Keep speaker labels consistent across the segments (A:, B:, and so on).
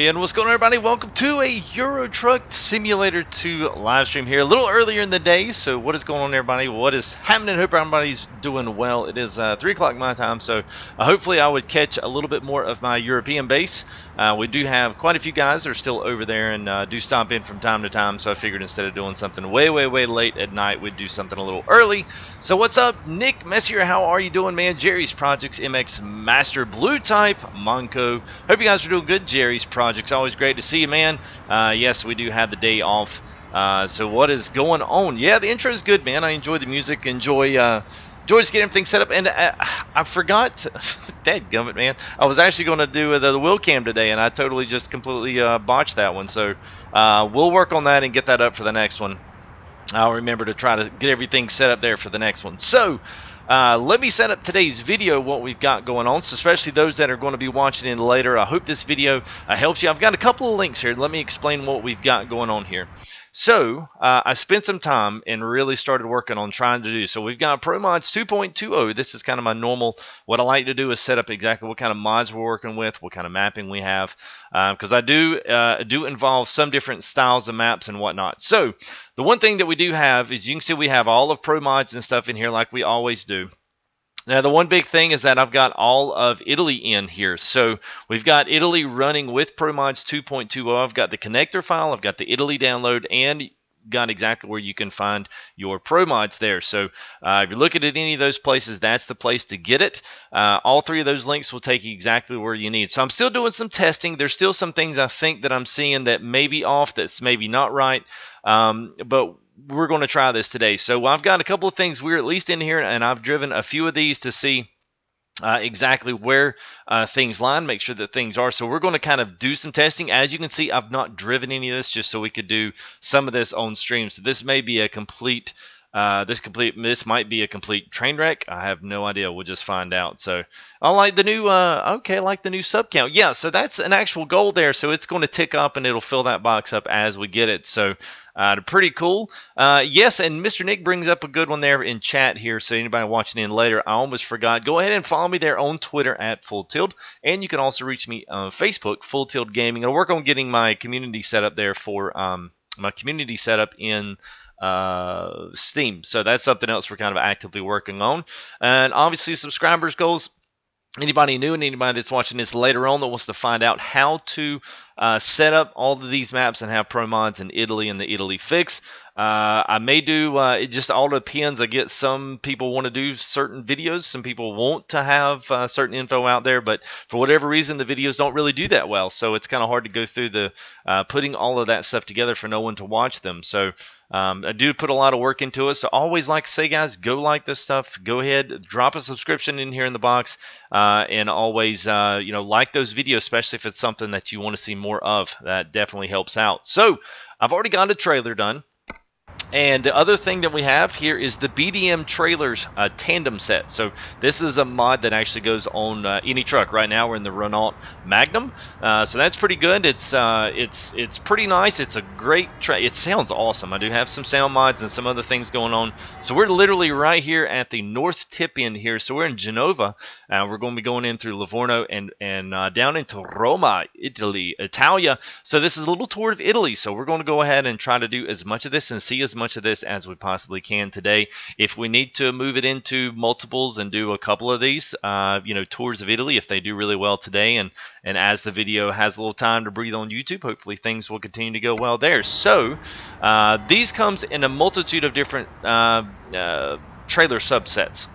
A: And what's going on, everybody? Welcome to a Euro Truck Simulator 2 live stream here. A little earlier in the day, so what is going on, everybody? What is happening? Hope everybody's doing well. It is 3 o'clock my time, so hopefully I would catch a little bit more of my European base. We do have quite a few guys that are still over there and do stop in from time to time, so I figured instead of doing something way late at night, we'd do something a little early. So what's up, Nick Messier? How are you doing, man? Jerry's Projects, MX Master, Blue Type, Monco. Hope you guys are doing good. Jerry's Projects, always great to see you, man. Yes, we do have the day off. So what is going on? Yeah, the intro is good, man. I enjoy the music. Enjoy just getting everything set up. And I forgot. Dadgummit, man. I was actually going to do the wheel cam today, and I totally just completely botched that one. So we'll work on that and get that up for the next one. I'll remember to try to get everything set up there for the next one. So let me set up today's video, what we've got going on, so especially those that are going to be watching in later. I hope this video helps you. I've got a couple of links here. Let me explain what we've got going on here. So I spent some time and really started working on trying to do. So we've got ProMods 2.20. This is kind of my normal. What I like to do is set up exactly what kind of mods we're working with, what kind of mapping we have, because I do involve some different styles of maps and whatnot. So the one thing that we do have is you can see we have all of ProMods and stuff in here like we always do. Now, the one big thing is that I've got all of Italy in here. So we've got Italy running with ProMods 2.20. I've got the connector file, I've got the Italy download, and got exactly where you can find your ProMods there. So if you're looking at any of those places, that's the place to get it. All three of those links will take you exactly where you need. So I'm still doing some testing. There's still some things I think that I'm seeing that may be off, that's maybe not right. But we're going to try this today. So I've got a couple of things we're at least in here, and I've driven a few of these to see exactly where things line, make sure that things are. So we're going to kind of do some testing. As you can see, I've not driven any of this just so we could do some of this on stream. So this may be a complete this might be a complete train wreck. I have no idea. We'll just find out. So I like the new I like the new sub count. Yeah, so that's an actual goal there. So it's going to tick up and it'll fill that box up as we get it. So pretty cool. Yes, and Mr. Nick brings up a good one there in chat here. So anybody watching in later, I almost forgot. Go ahead and follow me there on Twitter at Full Tilt, and you can also reach me on Facebook, Full Tilt Gaming. I'll work on getting my community set up there for my community setup in Steam. So that's something else we're kind of actively working on. And obviously subscribers goals. Anybody new and anybody that's watching this later on that wants to find out how to set up all of these maps and have ProMods in Italy and the Italy fix, I may do, it just all depends. I get some people want to do certain videos, some people want to have certain info out there, but for whatever reason the videos don't really do that well, so it's kind of hard to go through the putting all of that stuff together for no one to watch them. So I do put a lot of work into it, so always like to say, guys, go like this stuff, go ahead, drop a subscription in here in the box, and always like those videos, especially if it's something that you want to see more of. That definitely helps out. So I've already got a trailer done. And the other thing that we have here is the BDM trailers tandem set. So this is a mod that actually goes on any truck. Right now we're in the Renault Magnum, so that's pretty good. It's pretty nice. It's a great it sounds awesome. I do have some sound mods and some other things going on. So we're literally right here at the north tip end here. So we're in Genova. We're going to be going in through Livorno and down into Roma, Italy, Italia. So this is a little tour of Italy. So we're going to go ahead and try to do as much of this and see as much of this as we possibly can today. If we need to move it into multiples and do a couple of these tours of Italy, if they do really well today, and as the video has a little time to breathe on YouTube, hopefully things will continue to go well there. So these comes in a multitude of different trailer subsets.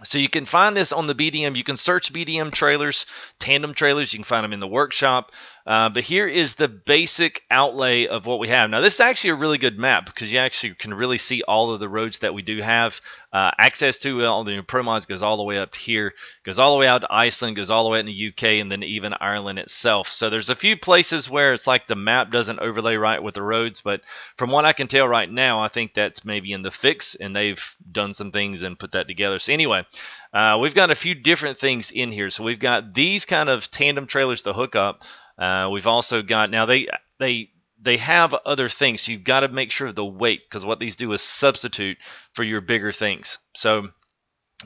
A: So you can find this on the BDM. You can search BDM trailers, tandem trailers. You can find them in the workshop. But here is the basic outlay of what we have. Now, this is actually a really good map because you actually can really see all of the roads that we do have access to. All the ProMods goes all the way up here, goes all the way out to Iceland, goes all the way out in the UK, and then even Ireland itself. So there's a few places where it's like the map doesn't overlay right with the roads. But from what I can tell right now, I think that's maybe in the fix, and they've done some things and put that together. So anyway, we've got a few different things in here. So we've got these kind of tandem trailers to hook up. We've also got, now they have other things, so you've got to make sure of the weight, because what these do is substitute for your bigger things. So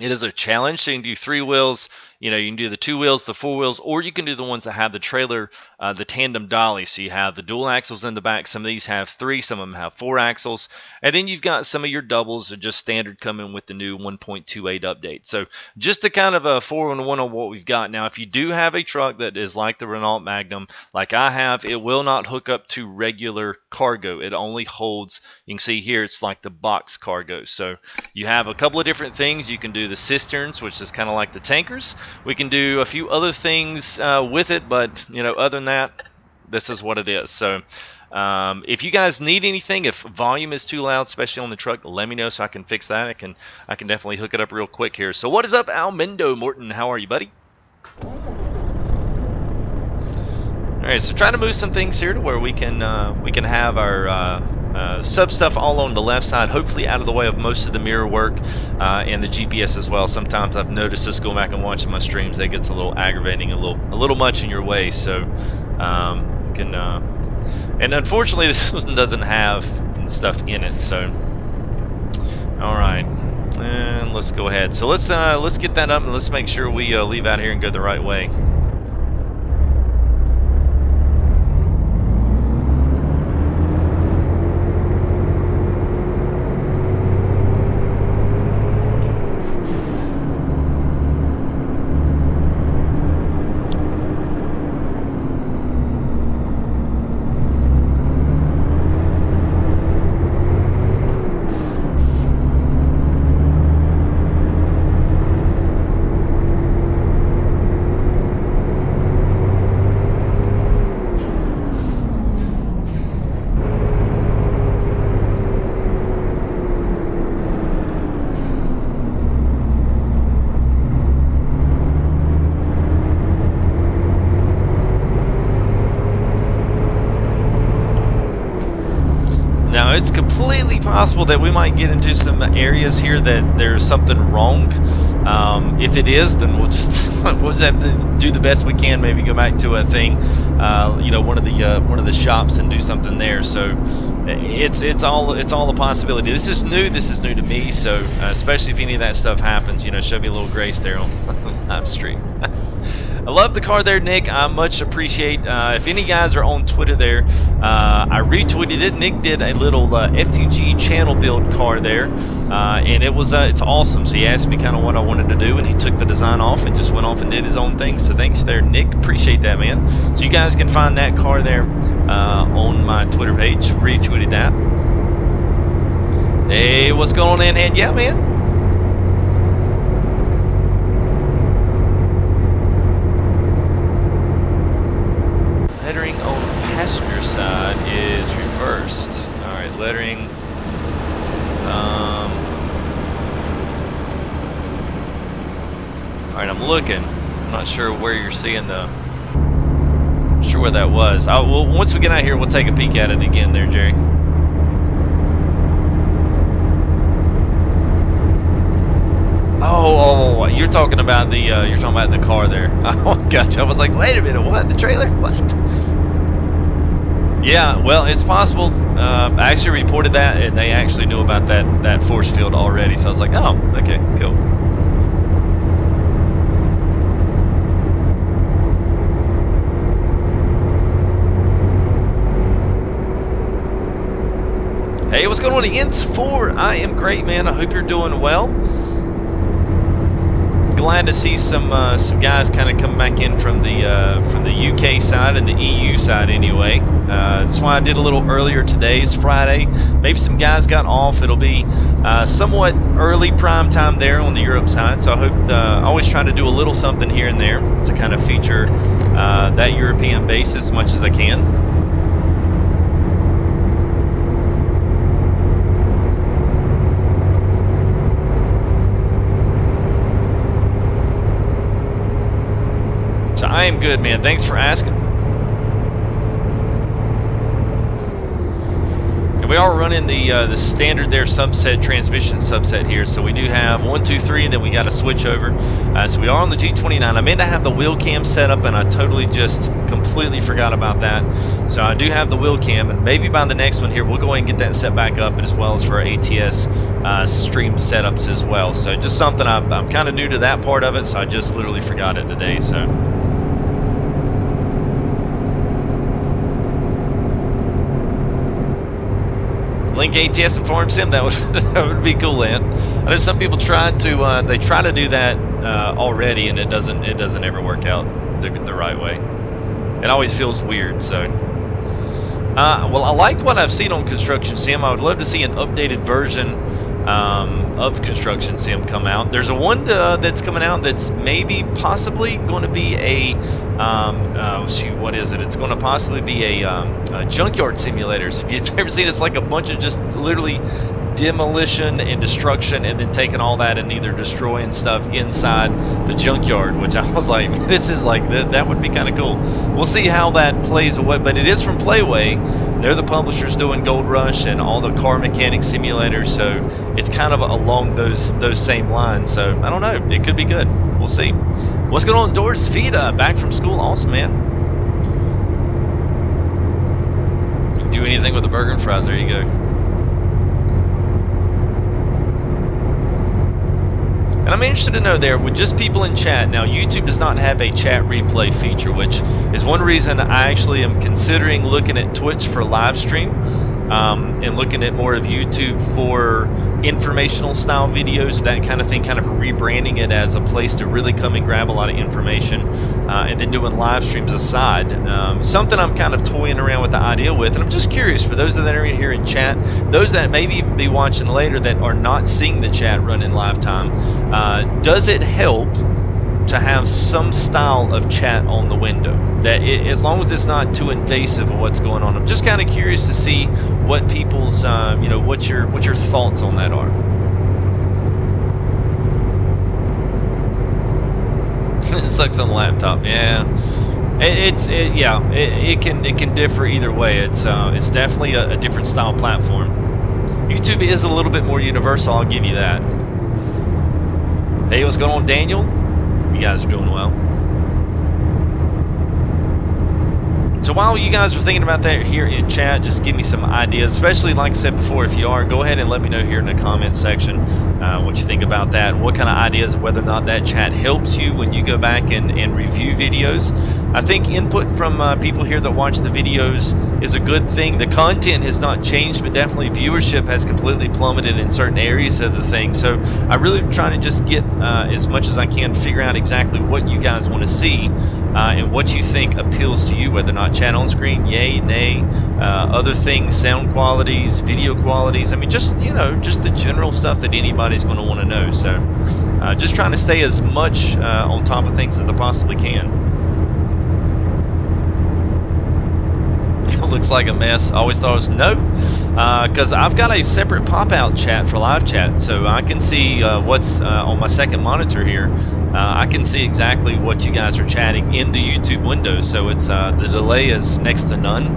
A: it is a challenge. So you can do 3 wheels, you know, you can do the 2 wheels, the 4 wheels, or you can do the ones that have the trailer, the tandem dolly. So you have the dual axles in the back. Some of these have 3, some of them have 4 axles. And then you've got some of your doubles that are just standard coming with the new 1.28 update. So just to kind of a 4-in-1 on what we've got. Now, if you do have a truck that is like the Renault Magnum, like I have, it will not hook up to regular cargo. It only holds, you can see here, it's like the box cargo. So you have a couple of different things. You can do the cisterns, which is kind of like the tankers. We can do a few other things with it, but you know, other than that, this is what it is. So if you guys need anything, if volume is too loud, especially on the truck, let me know so I can fix that. I can definitely hook it up real quick here. So what is up, Almendo Morton? How are you, buddy? All right, so trying to move some things here to where we can have our sub stuff all on the left side, hopefully out of the way of most of the mirror work and the GPS as well. Sometimes I've noticed, just going back and watching my streams, that gets a little aggravating, a little much in your way. So we can, and unfortunately this one doesn't have stuff in it. So all right, and let's go ahead. So let's get that up and let's make sure we leave out here and go the right way. It's completely possible that we might get into some areas here that there's something wrong. If it is, then we'll just have to do the best we can. Maybe go back to a thing, you know, one of the shops and do something there. So it's all a possibility. This is new to me. So especially if any of that stuff happens, you know, show me a little grace there on the live stream. I love the car there, Nick. I much appreciate. If any guys are on Twitter there, I retweeted it. Nick did a little FTG channel build car there, and it's awesome. So he asked me kind of what I wanted to do, and he took the design off and just went off and did his own thing. So thanks there, Nick. Appreciate that, man. So you guys can find that car there on my Twitter page. Retweeted that. Hey, what's going on, Head? Yeah, man. Lettering on passenger side is reversed. All right, lettering. All right, I'm looking. I'm not sure where you're seeing the. Not sure where that was. Well, once we get out here, we'll take a peek at it again, there, Jerry. Oh, you're talking about the car there. Oh, gotcha. I was like, wait a minute, what? The trailer? What? Yeah, well, it's possible. I actually reported that, and they actually knew about that force field already. So I was like, oh, okay, cool. Hey, what's going on, Ins4? I am great, man. I hope you're doing well. Glad to see some guys kind of come back in from the UK side and the EU side anyway. That's why I did a little earlier today. It's Friday. Maybe some guys got off. It'll be somewhat early prime time there on the Europe side. So I hope I always try to do a little something here and there to kind of feature that European base as much as I can. I am good, man. Thanks for asking. And we are running the standard there subset transmission subset here. So we do have 1, 2, 3, and then we got to switch over. So we are on the G29. I meant to have the wheel cam set up, and I totally just completely forgot about that. So I do have the wheel cam, and maybe by the next one here, we'll go ahead and get that set back up, as well as for our ATS stream setups as well. So just something I'm kind of new to that part of it, so I just literally forgot it today. So. Link ATS and Farm Sim, that would be cool, Ant. I know some people try to do that already, and it doesn't ever work out the right way. It always feels weird. So, well, I like what I've seen on Construction Sim. I would love to see an updated version of Construction Sim come out. There's a one that's coming out that's maybe possibly going to be a shoot, what is it? It's going to possibly be a junkyard simulator. So if you've ever seen it, it's like a bunch of just literally demolition and destruction, and then taking all that and either destroying stuff inside the junkyard, which I was like, this is like, that would be kind of cool. We'll see how that plays away, but it is from Playway. They're the publishers doing Gold Rush and all the car mechanic simulators, so it's kind of along those same lines. So I don't know, it could be good. We'll see. What's going on, Doris? Vita, back from school. Awesome, man. You can do anything with a burger and fries. There you go. And I'm interested to know there, with just people in chat, now YouTube does not have a chat replay feature, which is one reason I actually am considering looking at Twitch for live stream, and looking at more of YouTube for informational style videos, that kind of thing, kind of rebranding it as a place to really come and grab a lot of information, and then doing live streams aside. Something I'm kind of toying around with the idea with, and I'm just curious for those that are here in chat, those that maybe even be watching later that are not seeing the chat run in live time, does it help to have some style of chat on the window, that as long as it's not too invasive of what's going on? I'm just kind of curious to see what people's what your thoughts on that are. It sucks on the laptop. Yeah, it can differ either way. It's definitely a different style platform. YouTube is a little bit more universal, I'll give you that. Hey, what's going on, Daniel? You guys are doing well. So while you guys are thinking about that here in chat, just give me some ideas, especially like I said before, if you are, go ahead and let me know here in the comments section what you think about that, what kind of ideas, whether or not that chat helps you when you go back and review videos. I think input from people here that watch the videos is a good thing. The content has not changed, but definitely viewership has completely plummeted in certain areas of the thing. So I really try to just get as much as I can, figure out exactly what you guys want to see, and what you think appeals to you, whether or not chat on screen, yay, nay, other things, sound qualities, video qualities. I mean, just just the general stuff that anybody's going to want to know. So just trying to stay as much on top of things as I possibly can. Looks like a mess. I always thought it was no, because I've got a separate pop-out chat for live chat, so I can see what's on my second monitor here. I can see exactly what you guys are chatting in the YouTube window, so it's the delay is next to none,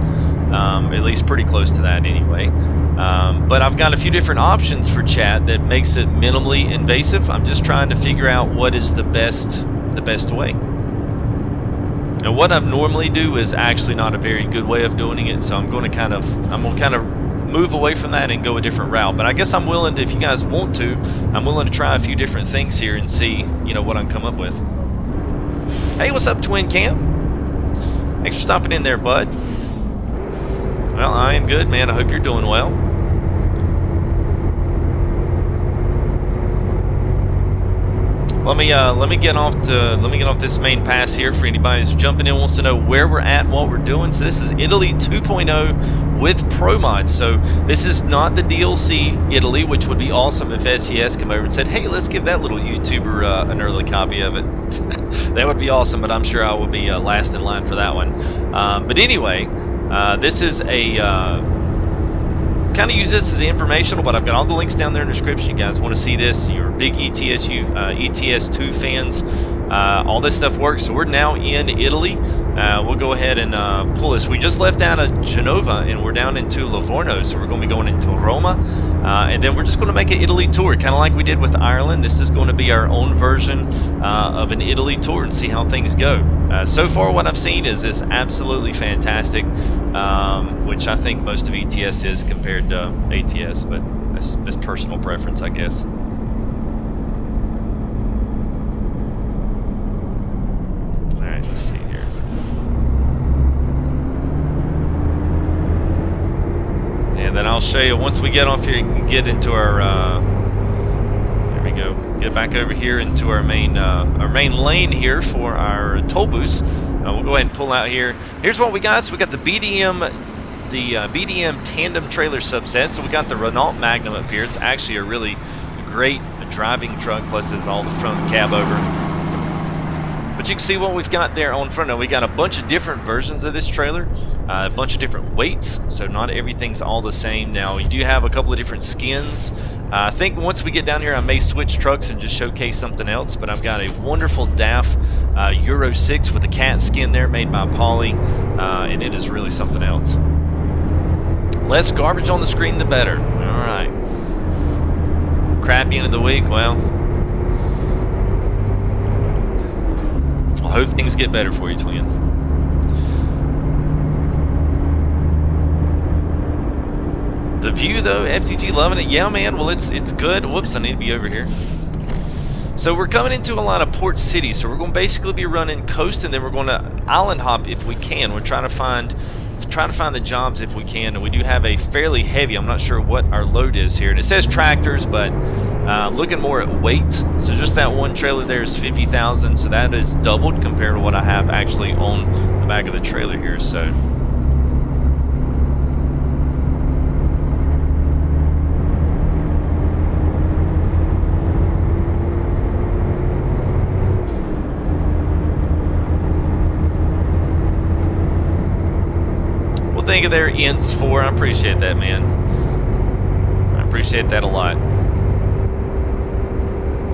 A: at least pretty close to that anyway. But I've got a few different options for chat that makes it minimally invasive. I'm just trying to figure out what is the best way. And what I normally do is actually not a very good way of doing it, so I'm going to kind of move away from that and go a different route. But I guess I'm willing to, if you guys want to, I'm willing to try a few different things here and see, what I can come up with. Hey, what's up, Twin Cam? Thanks for stopping in there, bud. Well, I am good, man. I hope you're doing well. Let me get off this main pass here for anybody who's jumping in, wants to know where we're at and what we're doing. So this is Italy 2.0 with ProMods. So this is not the DLC Italy, which would be awesome if SES come over and said, hey, let's give that little YouTuber an early copy of it. That would be awesome, but I'm sure I will be last in line for that one. But anyway, this is a kind of use this as informational, but I've got all the links down there in the description. You guys want to see this, you're big ETS2 fans, all this stuff works. So we're now in Italy. We'll go ahead and pull this. We just left down at Genova and we're down into Livorno, so we're going to be going into Roma, and then we're just going to make an Italy tour, kind of like we did with Ireland. This is going to be our own version of an Italy tour and see how things go. So far what I've seen is absolutely fantastic, which I think most of ETS is compared to ATS, but that's personal preference, I guess. Alright, let's see here. And then I'll show you, once we get off here, you can get into our, there we go, get back over here into our main lane here for our toll booths. We'll go ahead and pull out here. Here's what we got. So we got the BDM tandem trailer subset. So we got the Renault Magnum up here. It's actually a really great driving truck, plus it's all the front cab over. But you can see what we've got there on front. Now we got a bunch of different versions of this trailer, a bunch of different weights, so not everything's all the same. Now we do have a couple of different skins. I think once we get down here I may switch trucks and just showcase something else, but I've got a wonderful DAF Euro 6 with a cat skin there made by Poly, and it is really something else. Less garbage on the screen the better. Alright. Crappy end of the week, well, I hope things get better for you, twin. The view though, FTG loving it. Yeah, man. Well, it's good. Whoops, I need to be over here. So we're coming into a lot of port cities. So we're going to basically be running coast, and then we're going to island hop if we can. We're trying to find the jobs if we can, and we do have a fairly heavy. I'm not sure what our load is here, and it says tractors, but looking more at weight. So just that one trailer there is 50,000, so that is doubled compared to what I have actually on the back of the trailer here. So we'll think of their ints for. I appreciate that, man. I appreciate that a lot.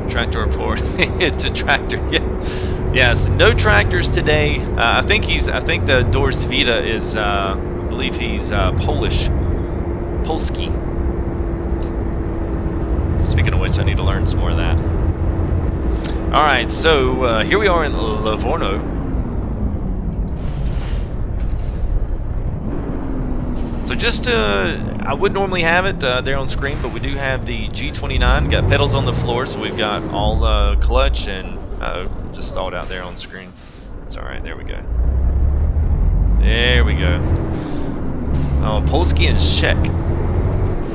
A: Tractor report. It's a tractor. Yes, no tractors today. I think the Dors Vita is, I believe he's Polski. Speaking of which, I need to learn some more of that. All right, so here we are in Livorno. So just, I would normally have it there on screen, but we do have the G29, got pedals on the floor, so we've got all clutch and just stalled out there on screen. It's alright, there we go. There we go. Oh, Polski and Czech.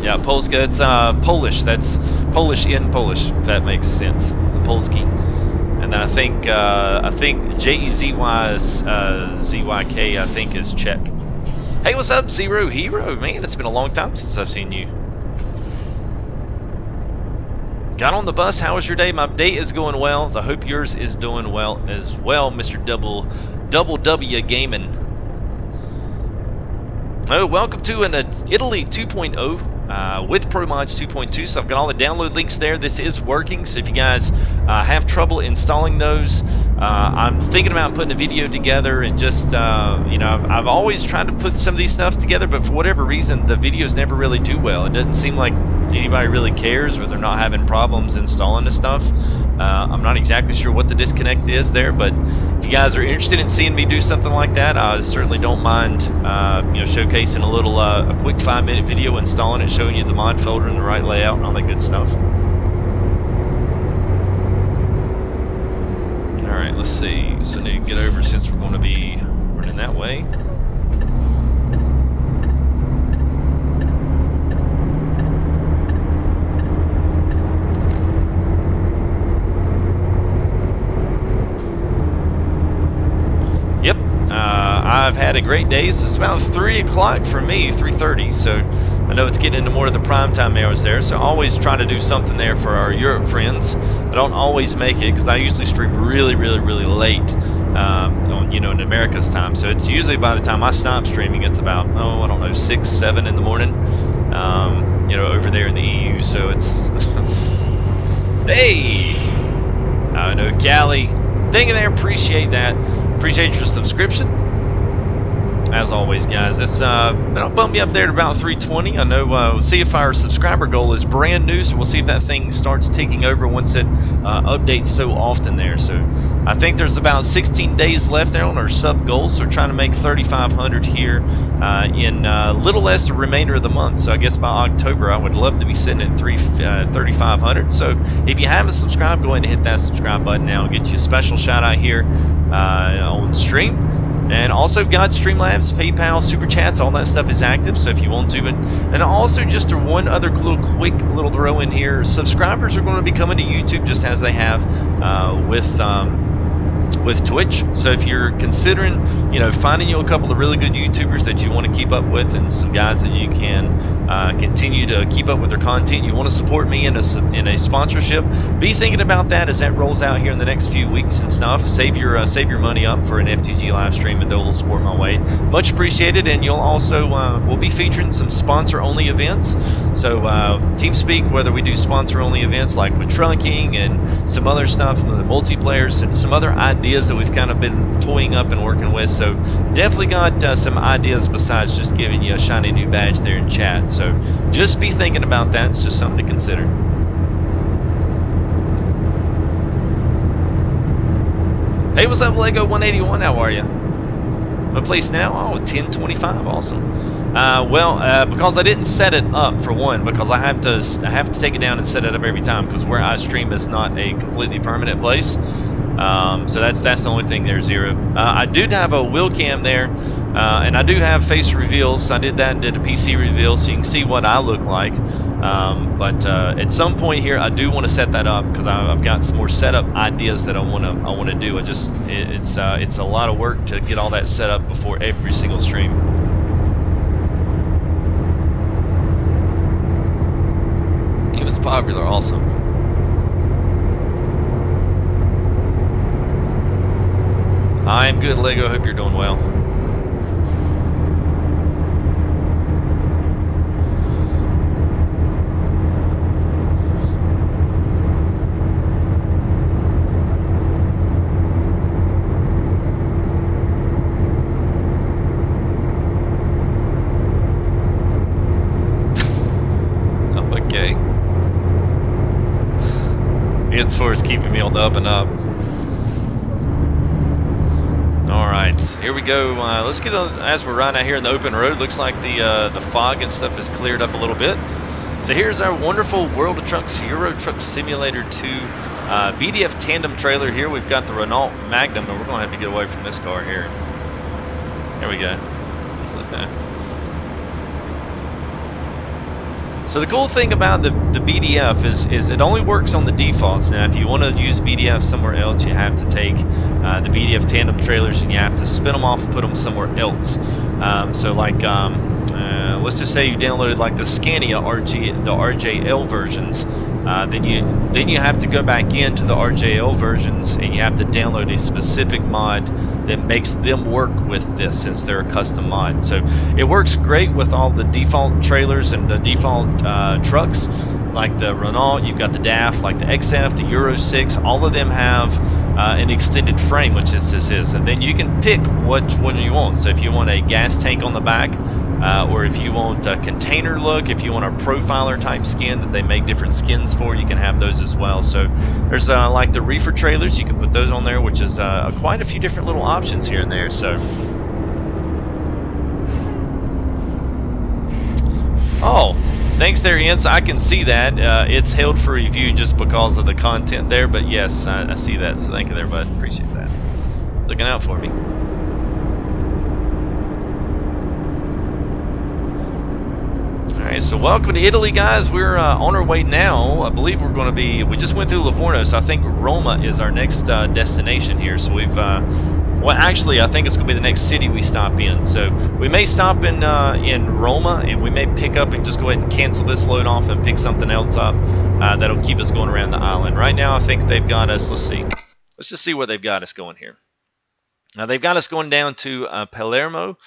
A: Yeah, Polska, that's Polish, that's Polish in Polish, if that makes sense. The Polski. And then I think JEZYK, I think, is Czech. Hey, what's up, Zero Hero? Man, it's been a long time since I've seen you. Got on the bus. How was your day? My day is going well. I hope yours is doing well as well, Mr. Double W Gaming. Oh, welcome to an Italy 2.0 with ProMods 2.20. So I've got all the download links there. This is working, so if you guys have trouble installing those, I'm thinking about putting a video together and just, you know, I've always tried to put some of these stuff together, but for whatever reason, the videos never really do well. It doesn't seem like anybody really cares, or they're not having problems installing the stuff. I'm not exactly sure what the disconnect is there, but if you guys are interested in seeing me do something like that, I certainly don't mind, you know, showcasing a little, a quick 5-minute video, installing it, showing you the mod folder and the right layout and all that good stuff. Alright, let's see. So I need to get over, since we're going to be running that way. Yep, I've had a great day. So it's about 3 o'clock for me, 3:30, so I know it's getting into more of the prime time hours there, so I always try to do something there for our Europe friends. I don't always make it, because I usually stream really late, on, you know, in America's time, so it's usually by the time I stop streaming, it's about, oh, I don't know, 6, 7 in the morning. you know, over there in the EU. So it's hey, I know, Callie, thank you there. Appreciate that. Appreciate your subscription. As always, guys, that'll bump me up there to about 320. I know. We'll see if our subscriber goal is brand new, so we'll see if that thing starts ticking over once it updates so often there. So I think there's about 16 days left there on our sub goal. So we're trying to make 3,500 here in little less the remainder of the month. So I guess by October, I would love to be sitting at 3,500. So if you haven't subscribed, go ahead and hit that subscribe button now. I'll get you a special shout out here on stream. And also, got Streamlabs, PayPal, Super Chats, all that stuff is active. So if you want to, and also just one other quick little throw in here: subscribers are going to be coming to YouTube just as they have with Twitch. So if you're considering, you know, finding you a couple of really good YouTubers that you want to keep up with, and some guys that you can continue to keep up with their content, you want to support me in a sponsorship, be thinking about that as that rolls out here in the next few weeks and stuff. Save your money up for an FTG live stream and throw a little support my way. Much appreciated. And you'll also we'll be featuring some sponsor only events. So TeamSpeak, whether we do sponsor only events like with trucking and some other stuff, the multiplayers and some other ideas that we've kind of been toying up and working with. So definitely got some ideas besides just giving you a shiny new badge there in chat. So just be thinking about that. It's just something to consider. Hey, what's up, Lego 181? How are you? What place now? Oh, 1025. Awesome. Because I didn't set it up, for one, because I have to take it down and set it up every time, because where I stream is not a completely permanent place. So that's the only thing there, Zero. I do have a wheel cam there, and I do have face reveals. I did that and did a PC reveal, so you can see what I look like. But at some point here, I do want to set that up, because I've got some more setup ideas that I want to do. It's a lot of work to get all that set up before every single stream. It was popular, awesome. I am good, Lego. Hope you're doing well. Okay. It's for is keeping me on the up and up. Alright, here we go. Let's get on, as we're riding out here in the open road. Looks like the fog and stuff has cleared up a little bit. So here's our wonderful World of Trucks Euro Truck Simulator 2 BDF tandem trailer here. We've got the Renault Magnum, and we're going to have to get away from this car here. There we go. So the cool thing about the BDF is it only works on the defaults. Now, if you want to use BDF somewhere else, you have to take the BDF tandem trailers and you have to spin them off and put them somewhere else. So like, let's just say you downloaded like the Scania the RJL versions. Then you have to go back into the RJL versions and you have to download a specific mod that makes them work with this, since they're a custom mod. So it works great with all the default trailers and the default trucks, like the Renault. You've got the DAF, like the XF, the Euro 6. All of them have an extended frame, which this is, and then you can pick which one you want. So if you want a gas tank on the back, or if you want a container look, if you want a profiler type skin that they make different skins for, you can have those as well. So there's like the reefer trailers, you can put those on there, which is quite a few different little options here and there. So oh, thanks there, Ince. I can see that. It's held for review just because of the content there, but yes, I see that. So thank you there, bud. Appreciate that. Looking out for me. Alright, so welcome to Italy, guys. We're on our way now. I believe we're going to be, we just went through Livorno, so I think Roma is our next destination here. So we've, well, actually, I think it's going to be the next city we stop in. So we may stop in Roma, and we may pick up and just go ahead and cancel this load off and pick something else up that'll keep us going around the island. Right now, I think they've got us, let's see. Let's just see where they've got us going here. Now, they've got us going down to Palermo.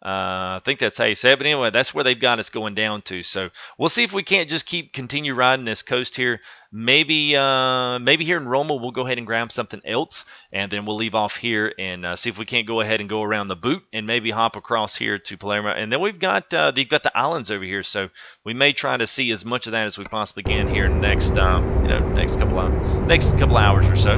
A: I think that's how you say it. But anyway, that's where they've got us going down to. So we'll see if we can't just continue riding this coast here. Maybe maybe here in Roma we'll go ahead and grab something else, and then we'll leave off here and see if we can't go ahead and go around the boot and maybe hop across here to Palermo. And then we've got the islands over here, so we may try to see as much of that as we possibly can here in the next next couple of hours or so.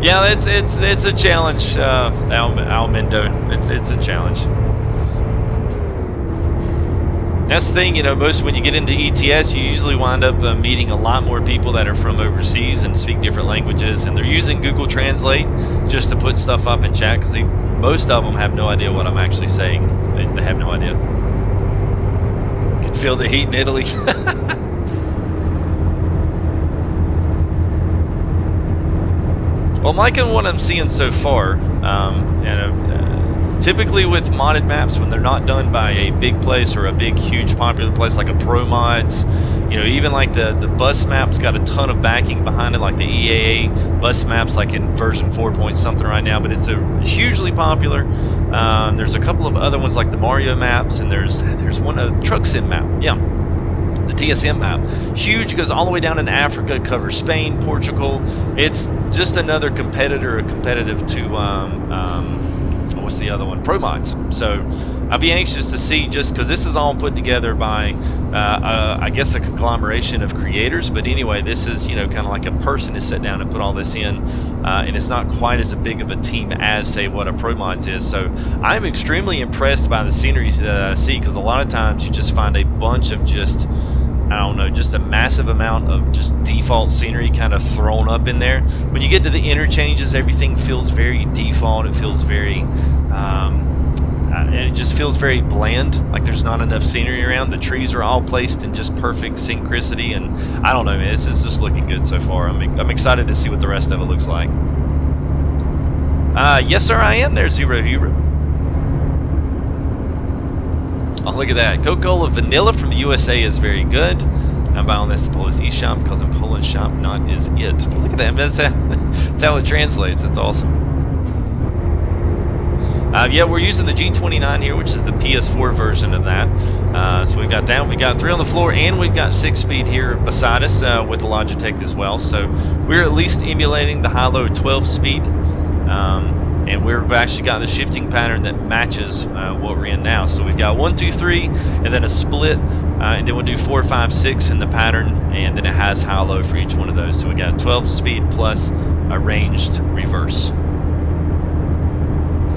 A: Yeah, it's a challenge, Almendo. It's a challenge. That's the thing, most when you get into ETS, you usually wind up meeting a lot more people that are from overseas and speak different languages, and they're using Google Translate just to put stuff up in chat because most of them have no idea what I'm actually saying. They have no idea. Can feel the heat in Italy. Well, I'm liking what I'm seeing so far, typically with modded maps, when they're not done by a big place or a big, huge, popular place like a ProMods, even like the bus maps got a ton of backing behind it, like the EAA bus maps, like in version 4 point something right now, but it's hugely popular. There's a couple of other ones like the Mario maps, and there's one, a Truck Sim map, yeah. The TSM map, huge, goes all the way down in Africa, covers Spain, Portugal. It's just another competitive to what's the other one? ProMods. So I'll be anxious to see, just because this is all put together by I guess a conglomeration of creators. But anyway, this is kind of like a person has sat down and put all this in, and it's not quite as big of a team as say what a ProMods is. So I'm extremely impressed by the sceneries that I see, because a lot of times you just find a bunch of just, I don't know, just a massive amount of just default scenery kind of thrown up in there. When you get to the interchanges, everything feels very default. It feels very, it just feels very bland, like there's not enough scenery around. The trees are all placed in just perfect synchronicity, and I don't know, man, this is just looking good so far. I'm excited to see what the rest of it looks like. Yes, sir, I am there, Zero Hero. Oh, look at that. Coca-Cola Vanilla from the USA is very good. I'm buying this at Polish eShop because in Polish shop not is it. But look at that. That's how it translates. It's awesome. Yeah, we're using the G29 here, which is the PS4 version of that. So we've got that. We got 3 on the floor, and we've got 6-speed here beside us with the Logitech as well. So we're at least emulating the high-low 12-speed. And we've actually got the shifting pattern that matches what we're in now. So we've got 1, 2, 3, and then a split, and then we'll do 4, 5, 6 in the pattern, and then it has high-low for each one of those. So we got 12-speed plus a ranged reverse.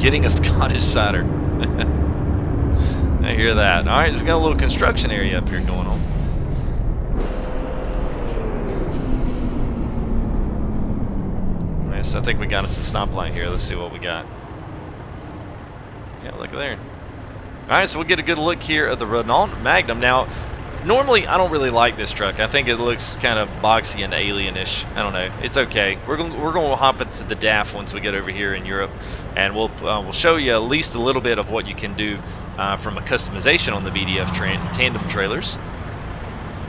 A: Getting a Scottish cider. I hear that. All right, we've got a little construction area up here going on. So I think we got us a stoplight here. Let's see what we got. Yeah, look at there. Alright, so we'll get a good look here at the Renault Magnum. Now, normally I don't really like this truck. I think it looks kind of boxy and alien-ish. I don't know. It's okay. We're going to hop into the DAF once we get over here in Europe, and we'll show you at least a little bit of what you can do from a customization on the VDF tandem trailers.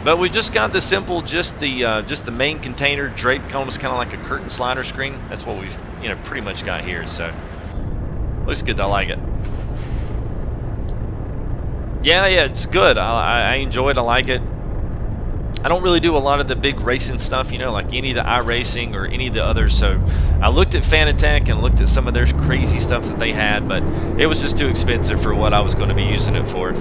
A: But we just got the simple, just the main container draped almost kind of like a curtain slider screen. That's what we've pretty much got here. So looks good. I like it. Yeah, it's good. I enjoy it. I like it. I don't really do a lot of the big racing stuff, like any of the iRacing or any of the others. So I looked at Fanatec and looked at some of their crazy stuff that they had, but it was just too expensive for what I was going to be using it for.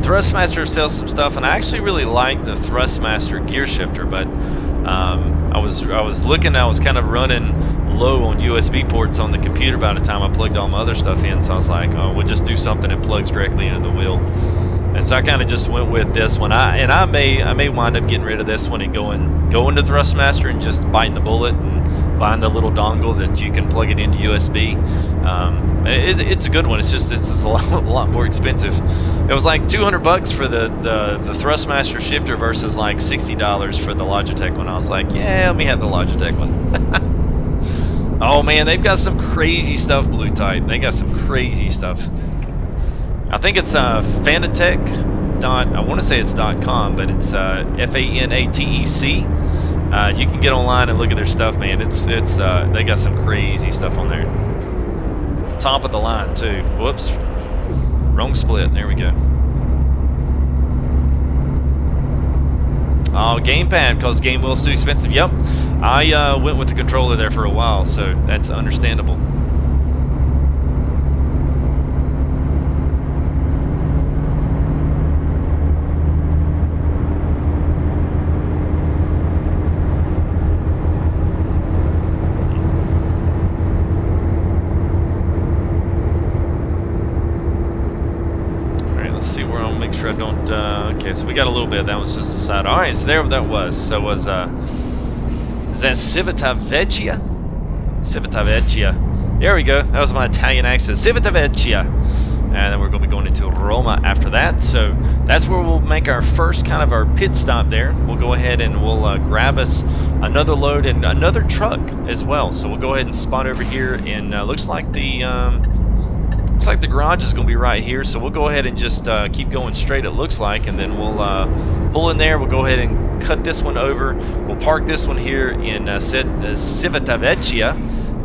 A: Thrustmaster sells some stuff, and I actually really like the Thrustmaster gear shifter, but I was looking, I was kind of running low on USB ports on the computer by the time I plugged all my other stuff in, so I was like, oh, we'll just do something that plugs directly into the wheel. And so I kind of just went with this one. I may wind up getting rid of this one and going to Thrustmaster and just biting the bullet and buying the little dongle that you can plug it into USB. It's a good one. It's just a lot more expensive. It was like $200 for the Thrustmaster shifter versus like $60 for the Logitech one. I was like, yeah, let me have the Logitech one. Oh man, they've got some crazy stuff, Blue Type. They got some crazy stuff. I think it's Fanatec. I want to say it's .com, but it's FANATEC. You can get online and look at their stuff, man. It's they got some crazy stuff on there. Top of the line too. Whoops, wrong split. There we go. Oh, gamepad, because game wheel's too expensive. Yep, I went with the controller there for a while, so that's understandable. Sure I don't, okay, so we got a little bit, that was just a side. Alright, so there that was. So was, is that Civitavecchia? Civitavecchia. There we go, that was my Italian accent. Civitavecchia. And then we're going to be going into Roma after that. So that's where we'll make our first kind of our pit stop there. We'll go ahead and we'll grab us another load and another truck as well. So we'll go ahead and spot over here, and looks like the garage is going to be right here, so we'll go ahead and just keep going straight, it looks like, and then we'll pull in there. We'll go ahead and cut this one over. We'll park this one here in Civitavecchia,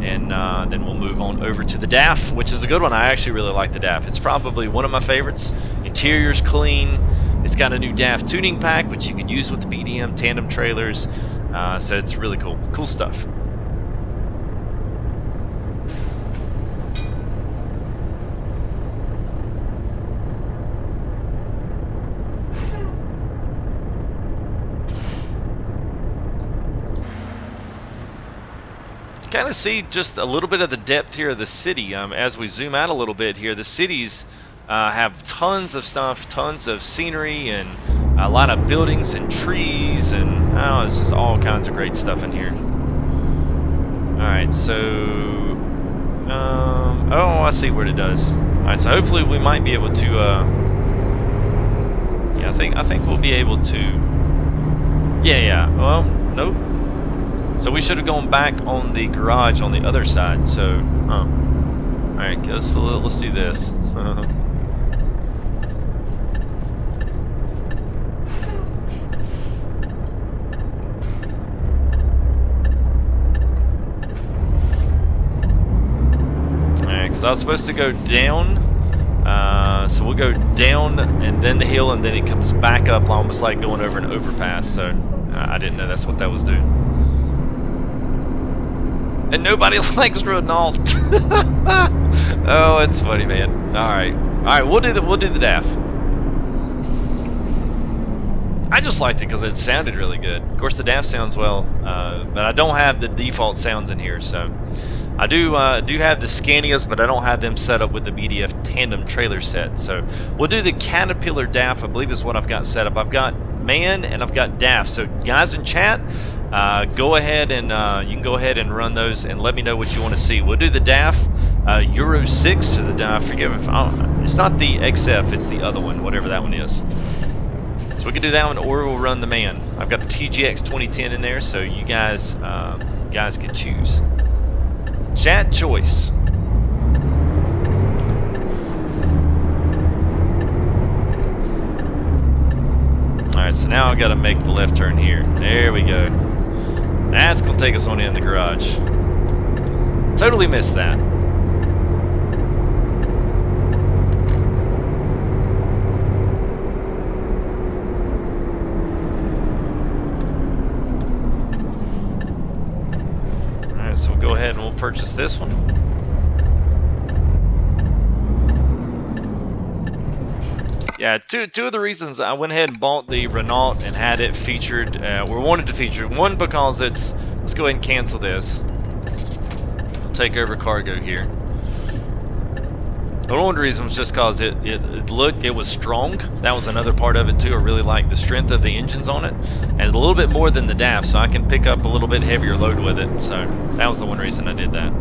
A: and then we'll move on over to the DAF, which is a good one. I actually really like the DAF. It's probably one of my favorites. Interior's clean. It's got a new DAF tuning pack, which you can use with the BDM tandem trailers, so it's really cool. Cool stuff. Kind of see just a little bit of the depth here of the city. As we zoom out a little bit here, the cities have tons of stuff, tons of scenery, and a lot of buildings and trees, and it's just all kinds of great stuff in here. Alright, so oh, I see what it does. Alright, so hopefully we might be able to yeah, I think we'll be able to, yeah, well, nope. So we should have gone back on the garage on the other side. So, alright, let's do this. Alright, because I was supposed to go down. So we'll go down and then the hill, and then it comes back up, almost like going over an overpass. So I didn't know that's what that was doing. And nobody likes Renault. Oh, it's funny, man. All right, we'll do the DAF. I just liked it because it sounded really good. Of course, the DAF sounds well, but I don't have the default sounds in here. So I do have the Scanias, but I don't have them set up with the BDF tandem trailer set. So we'll do the Caterpillar DAF, I believe is what I've got set up. I've got MAN and I've got DAF. So guys in chat, go ahead and you can go ahead and run those and let me know what you want to see. We'll do the DAF Euro 6, or the I forget if it's not the XF, it's the other one, whatever that one is. So we can do that one, or we'll run the MAN. I've got the TGX 2010 in there, so you guys can choose. Chat choice. Alright, so now I've got to make the left turn here. There we go. That's going to take us on in the garage. Totally missed that. Alright, so we'll go ahead and we'll purchase this one. Yeah, two of the reasons I went ahead and bought the Renault and had it featured, or wanted to feature, one because it's, let's go ahead and cancel this. We'll take over cargo here. One of the reasons was just because it was strong. That was another part of it too. I really like the strength of the engines on it, and a little bit more than the DAF, so I can pick up a little bit heavier load with it. So that was the one reason I did that.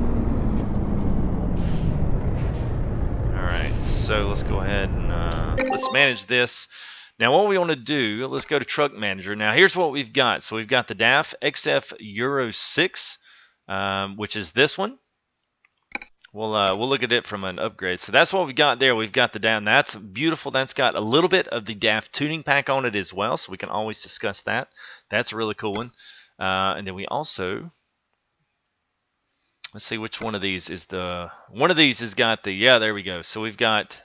A: All right, so let's go ahead and let's manage this. Now what we want to do, let's go to Truck Manager. Now here's what we've got. So we've got the DAF XF Euro 6, which is this one. We'll look at it from an upgrade. So that's what we got there. We've got the DAF. That's beautiful. That's got a little bit of the DAF tuning pack on it as well, so we can always discuss that. That's a really cool one. And then we also, let's see which one of these is one of these has got the, yeah, there we go. So we've got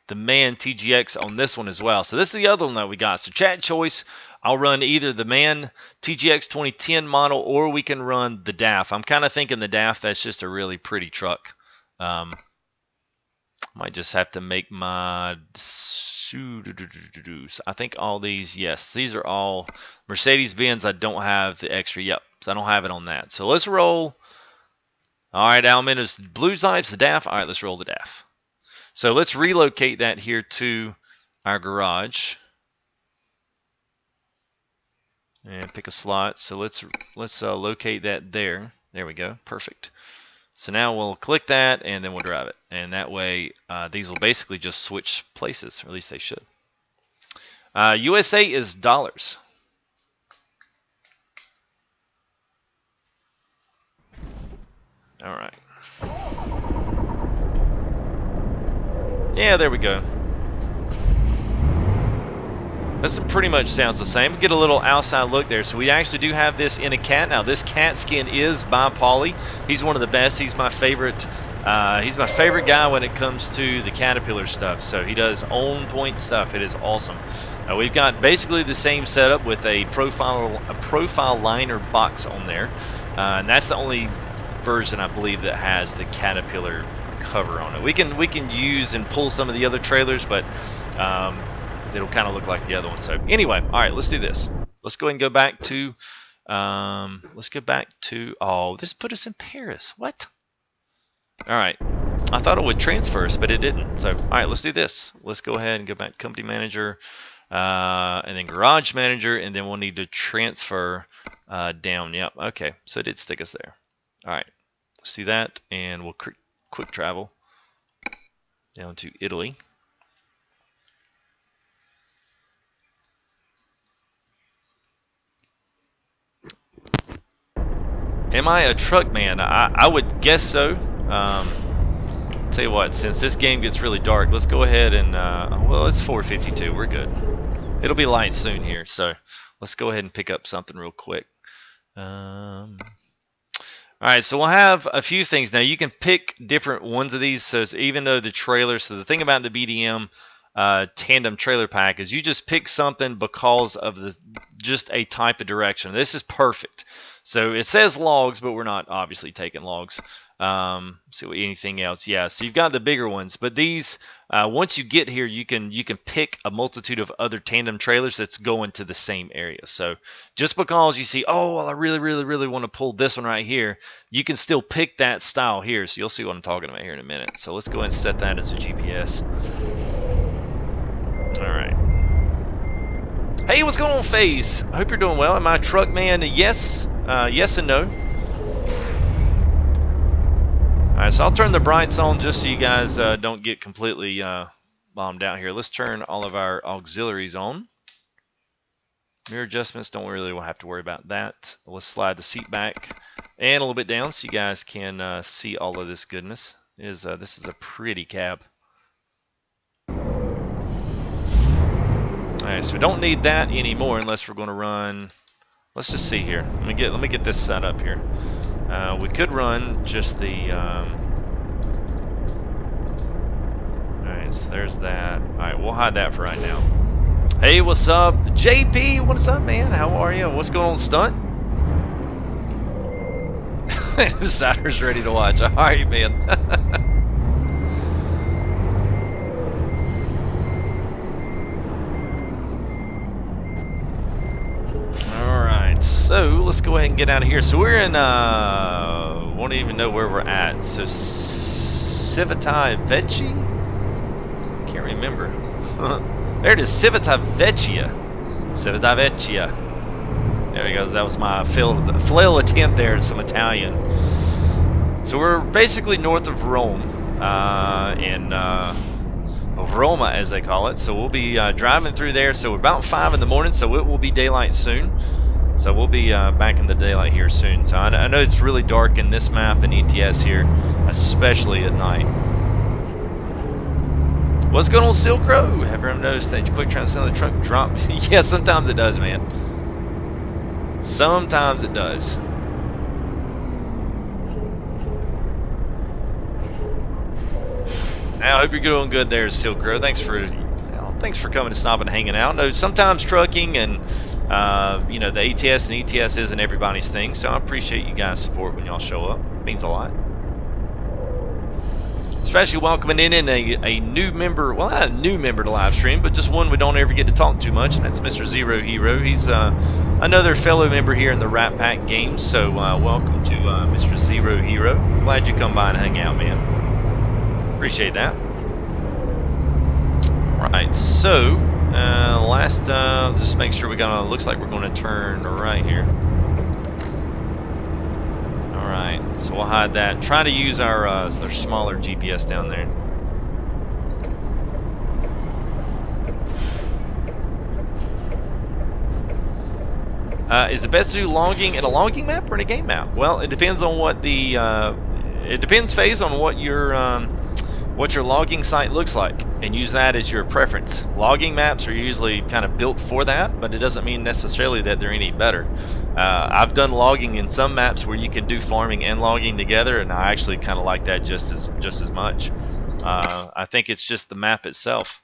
A: the MAN TGX on this one as well. So this is the other one that we got. So chat choice, I'll run either the MAN TGX 2010 model or we can run the DAF. I'm kind of thinking the DAF, that's just a really pretty truck. Might just have to make my, I think all these, yes, these are all Mercedes-Benz. I don't have the extra, yep, so I don't have it on that. So let's roll. All right, Almenda's Blue Zipes, the DAF. All right, let's roll the DAF. So let's relocate that here to our garage and pick a slot. So let's locate that there. There we go, perfect. So now we'll click that and then we'll drive it. And that way these will basically just switch places, or at least they should. USA is dollars. All right. Yeah, there we go. This pretty much sounds the same. Get a little outside look there. So we actually do have this in a cat. Now this cat skin is by Pauly. He's one of the best. He's my favorite. He's my favorite guy when it comes to the Caterpillar stuff. So he does on-point stuff. It is awesome. We've got basically the same setup with a profile liner box on there, and that's the only version I believe that has the Caterpillar cover on it. We can use and pull some of the other trailers, but it'll kind of look like the other one. So anyway, all right, let's do this. Let's go ahead and go back to, oh, this put us in Paris. What? All right. I thought it would transfer us, but it didn't. So, all right, let's do this. Let's go ahead and go back to Company Manager, and then Garage Manager, and then we'll need to transfer down. Yep, okay. So it did stick us there. All right. Let's do that, and we'll quick travel down to Italy. Am I a truck man? I would guess so. Tell you what, since this game gets really dark, let's go ahead and, well, it's 4:52. We're good. It'll be light soon here, so let's go ahead and pick up something real quick. All right, so we'll have a few things. Now, you can pick different ones of these. So even though the trailer, so the thing about the BDM tandem trailer pack is you just pick something because of just a type of direction. This is perfect. So it says logs, but we're not obviously taking logs. See what anything else? Yeah, so you've got the bigger ones, but these once you get here, you can pick a multitude of other tandem trailers that's going to the same area. So just because you see, oh, well, I really want to pull this one right here, you can still pick that style here. So you'll see what I'm talking about here in a minute. So let's go ahead and set that as a GPS. All right. Hey, what's going on, FaZe? I hope you're doing well. Am I a truck man? Yes. Yes and no. Alright, so I'll turn the brights on just so you guys don't get completely bombed out here. Let's turn all of our auxiliaries on. Mirror adjustments, don't really have to worry about that. Let's slide the seat back and a little bit down so you guys can see all of this goodness. This is a pretty cab. Alright, so we don't need that anymore unless we're going to run. Let's just see here. Let me get this set up here. We could run just the. Alright, so there's that. Alright, we'll hide that for right now. Hey, what's up? JP, what's up, man? How are you? What's going on, Stunt? Satter's ready to watch. Alright, man. So let's go ahead and get out of here. So we're in, won't even know where we're at. So Civita Vecchi. remember. There it is, Civitavecchia. Civitavecchia. There he goes. That was my flail attempt there at some Italian. So we're basically north of Rome, of Roma, as they call it. So we'll be driving through there. So we're about 5 in the morning, so it will be daylight soon. So we'll be back in the daylight here soon. So I know it's really dark in this map and ETS here, especially at night. What's going on, Silk Row? Have you ever noticed that quick transfer on the truck drop? Yeah, sometimes it does, man. Sometimes it does. Now, I hope you're doing good there, Silk Row. Thanks for coming to stop and hanging out. No, sometimes trucking and you know, the ATS and ETS isn't everybody's thing, so I appreciate you guys' support when y'all show up. It means a lot. Especially welcoming in a new member, well, not a new member to live stream, but just one we don't ever get to talk too much, and that's Mr. Zero Hero. He's another fellow member here in the Rat Pack games, so welcome to Mr. Zero Hero. Glad you come by and hang out, man. Appreciate that. Right, so just make sure looks like we're gonna turn right here. Alright, so we'll hide that. Try to use our smaller GPS down there. Is it best to do logging in a logging map or in a game map? Well, it depends on what FaZe, on what your logging site looks like, and use that as your preference. Logging maps are usually kind of built for that, but it doesn't mean necessarily that they're any better. I've done logging in some maps where you can do farming and logging together, and I actually kind of like that just as much. I think it's just the map itself.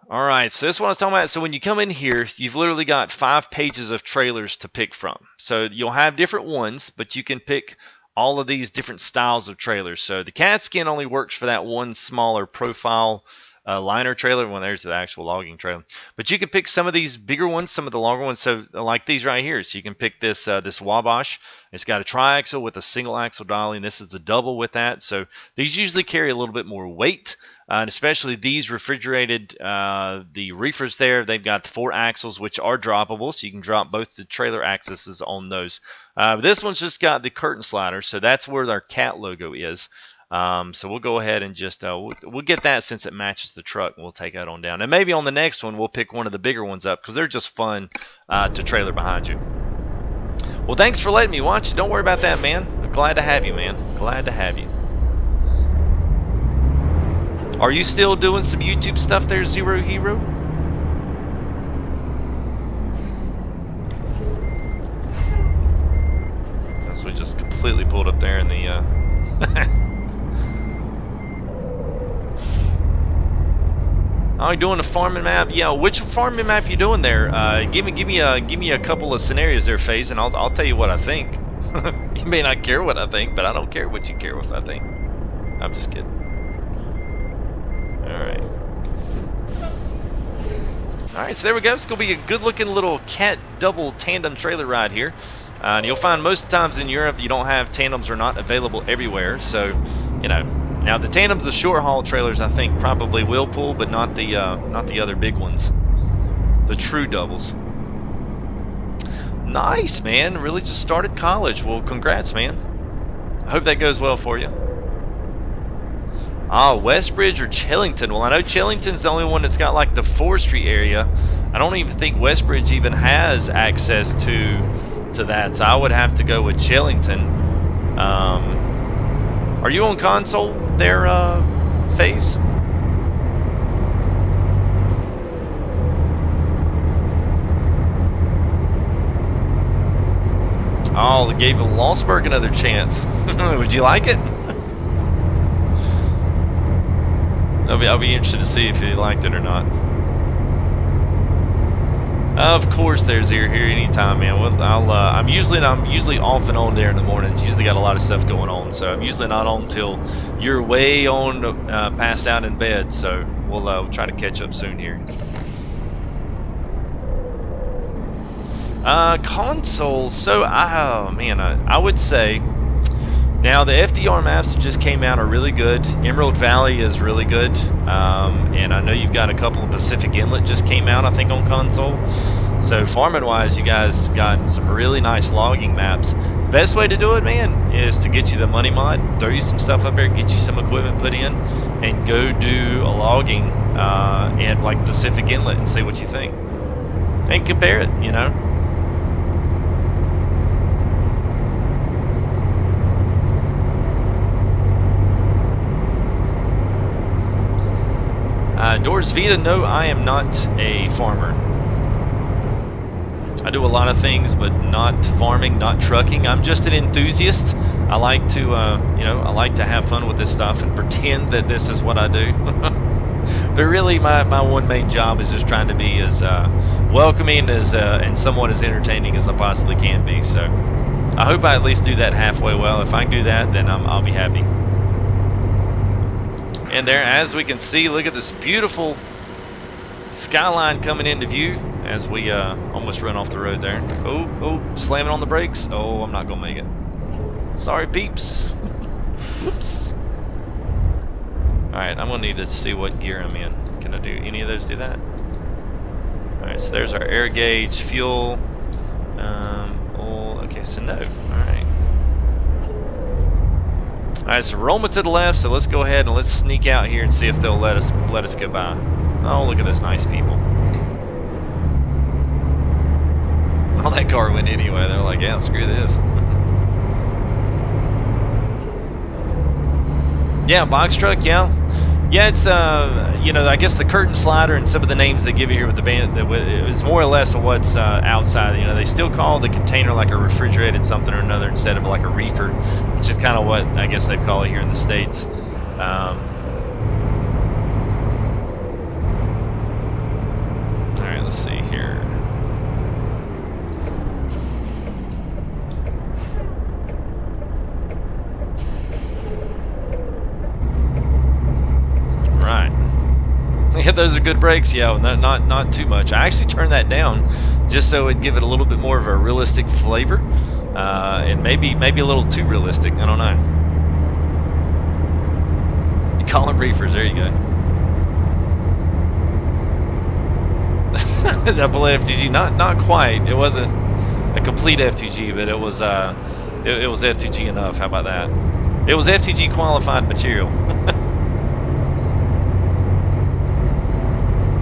A: Alright, so this is what I was talking about. So when you come in here, you've literally got 5 pages of trailers to pick from. So you'll have different ones, but you can pick all of these different styles of trailers. So the cat skin only works for that one smaller profile liner trailer. Well, there's the actual logging trailer. But you can pick some of these bigger ones, some of the longer ones. So like these right here. So you can pick this Wabash. It's got a triaxle with a single axle dolly, and this is the double with that. So these usually carry a little bit more weight. And especially these refrigerated, the reefers there, they've got 4 axles, which are droppable, so you can drop both the trailer axes on those. This one's just got the curtain slider, so that's where our cat logo is. So we'll go ahead and just, we'll get that since it matches the truck, and we'll take that on down. And maybe on the next one, we'll pick one of the bigger ones up, because they're just fun to trailer behind you. Well, thanks for letting me watch. Don't worry about that, man. I'm glad to have you, man. Glad to have you. Are you still doing some YouTube stuff there, Zero Hero? So we just completely pulled up there in the Oh, you doing a farming map? Yeah, which farming map you doing there? Give me a couple of scenarios there, FaZe, and I'll tell you what I think. You may not care what I think, but I don't care what you care what I think. I'm just kidding. Alright, so there we go. It's going to be a good-looking little cat double tandem trailer ride here. And you'll find most times in Europe you don't have tandems, are not available everywhere. So, you know, now the tandems, the short-haul trailers, I think probably will pull, but not the other big ones. The true doubles. Nice, man. Really just started college. Well, congrats, man. I hope that goes well for you. Ah, Westbridge or Chillington. Well, I know Chillington's the only one that's got like the forestry area. I don't even think Westbridge even has access to that, so I would have to go with Chillington. Are you on console there, FaZe? Oh, they gave Lostberg another chance. Would you like it? I'll be interested to see if he liked it or not. Of course, there's here anytime, man. Well, I'm usually off and on there in the mornings. Usually got a lot of stuff going on, so I'm usually not on until you're way on passed out in bed. So we'll try to catch up soon here. Console. So, oh man, I would say Now the FDR maps that just came out are really good. Emerald Valley is really good, and I know you've got a couple of Pacific Inlet just came out, I think, on console. So farming wise, you guys got some really nice logging maps. The best way to do it, man, is to get you the money mod, throw you some stuff up there, get you some equipment put in, and go do a logging in like Pacific Inlet and see what you think, and compare it, you know. Doors Vita, no, I am not a farmer. I do a lot of things, but not farming, not trucking. I'm just an enthusiast. I like to, you know, I like to have fun with this stuff and pretend that this is what I do. But really, my one main job is just trying to be as welcoming as and somewhat as entertaining as I possibly can be. So I hope I at least do that halfway well. If I can do that, then I'll be happy. And there, as we can see, look at this beautiful skyline coming into view as we almost run off the road there. Oh, slamming on the brakes. Oh, I'm not gonna make it. Sorry, peeps. Whoops. Alright, I'm gonna need to see what gear I'm in. Can I do any of those do that? Alright, so there's our air gauge, fuel, oil. Okay, so no. Alright. Alright, so Roma to the left, so let's go ahead and let's sneak out here and see if they'll let us go by. Oh, look at those nice people. Oh, that car went anyway. They're like, yeah, screw this. Yeah, box truck, yeah. Yeah, it's, you know, I guess the curtain slider and some of the names they give you here with the band, it's more or less of what's outside. You know, they still call the container like a refrigerated something or another instead of like a reefer, which is kind of what I guess they call it here in the States. Alright, let's see here. Right. Yeah, those are good brakes. Yeah, not too much. I actually turned that down just so it'd give it a little bit more of a realistic flavor, and maybe a little too realistic. I don't know. You call them reefers. There you go. Double FTG, not quite. It wasn't a complete FTG, but it was it was FTG enough. How about that? It was FTG qualified material.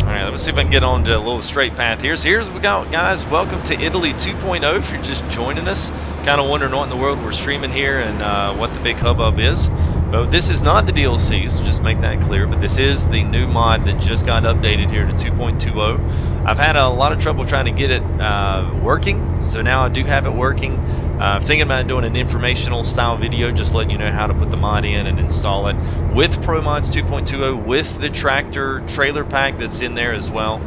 A: Alright, let me see if I can get on to a little straight path here. So here's what we got, guys. Welcome to Italy 2.0. If you're just joining us, kind of wondering what in the world we're streaming here and what the big hubbub is. But this is not the DLC, so just make that clear. But this is the new mod that just got updated here to 2.20. I've had a lot of trouble trying to get it working, so now I do have it working. Thinking about doing an informational style video, just letting you know how to put the mod in and install it with ProMods 2.20, with the tractor trailer pack that's in there as well.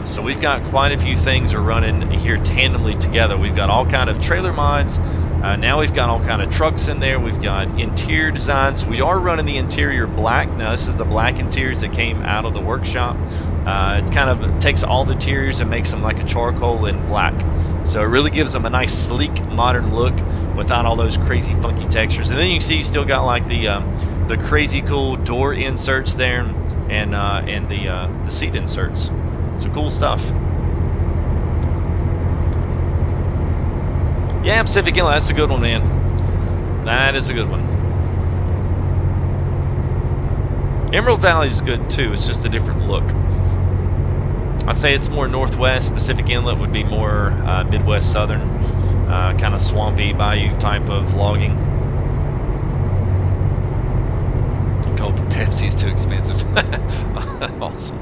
A: So we've got quite a few things are running here tandemly together. We've got all kind of trailer mods. Now we've got all kind of trucks in there. We've got interior designs. We are running the interior black. Now this is the black interiors that came out of the workshop. It kind of takes all the interiors and makes them like a charcoal in black. So it really gives them a nice sleek modern look without all those crazy funky textures. And then you see you still got like the crazy cool door inserts there and the seat inserts. So cool stuff. Yeah, Pacific Inlet, that's a good one, man. That is a good one. Emerald Valley is good too, it's just a different look. I'd say it's more northwest. Pacific Inlet would be more midwest southern, kind of swampy bayou type of logging. Cold Pepsi is too expensive. Awesome.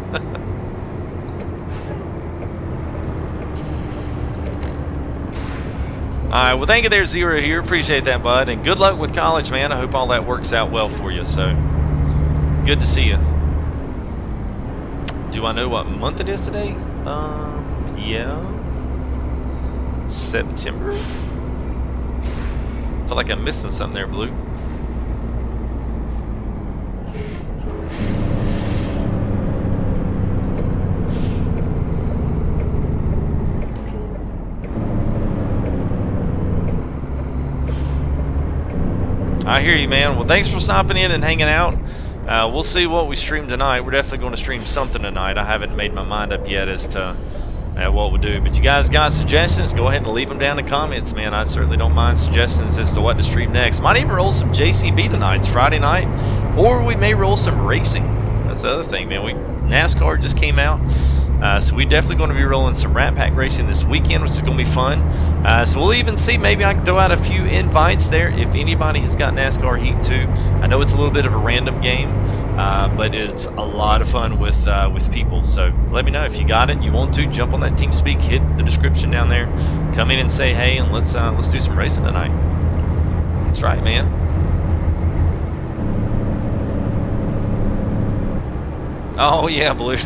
A: Alright, well thank you there, Zero here. Appreciate that, bud. And good luck with college, man. I hope all that works out well for you. So, good to see you. Do I know what month it is today? Yeah. September? I feel like I'm missing something there, Blue. I hear you, man. Well, thanks for stopping in and hanging out. We'll see what we stream tonight. We're definitely going to stream something tonight. I haven't made my mind up yet as to what we'll do. But you guys got suggestions? Go ahead and leave them down in the comments, man. I certainly don't mind suggestions as to what to stream next. Might even roll some JCB tonight. It's Friday night. Or we may roll some racing. That's the other thing, man. NASCAR just came out. So we're definitely going to be rolling some Rat Pack racing this weekend, which is going to be fun. So we'll even see. Maybe I can throw out a few invites there if anybody has got NASCAR Heat 2. I know it's a little bit of a random game, but it's a lot of fun with people. So let me know if you got it. You want to jump on that TeamSpeak, hit the description down there, come in and say hey, and let's do some racing tonight. That's right, man. Oh yeah, Blue.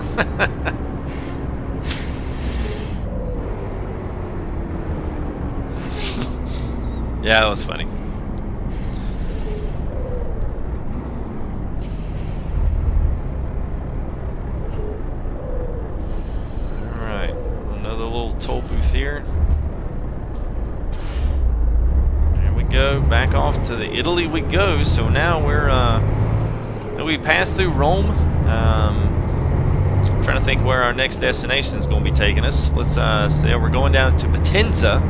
A: Yeah, that was funny. Alright, another little toll booth here. There we go, back off to the Italy we go. So now we passed through Rome. I'm trying to think where our next destination is going to be taking us. Let's say we're going down to Potenza,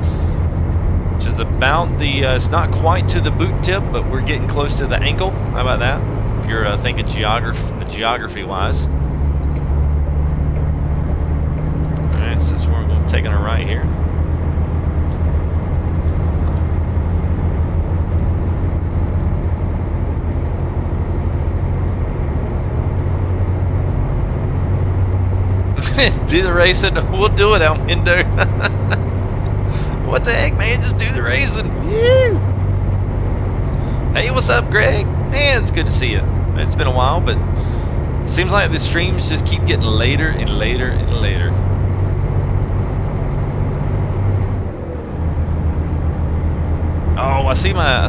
A: which is about it's not quite to the boot tip, but we're getting close to the ankle. How about that? If you're thinking geography-wise. Alright, so this is where we're going to be taking a right here. Do the racing. We'll do it, Almindo. What the heck, man? Just do the racing. Woo! Hey, what's up, Greg? Man, it's good to see you. It's been a while, but it seems like the streams just keep getting later and later and later. Oh, I see my.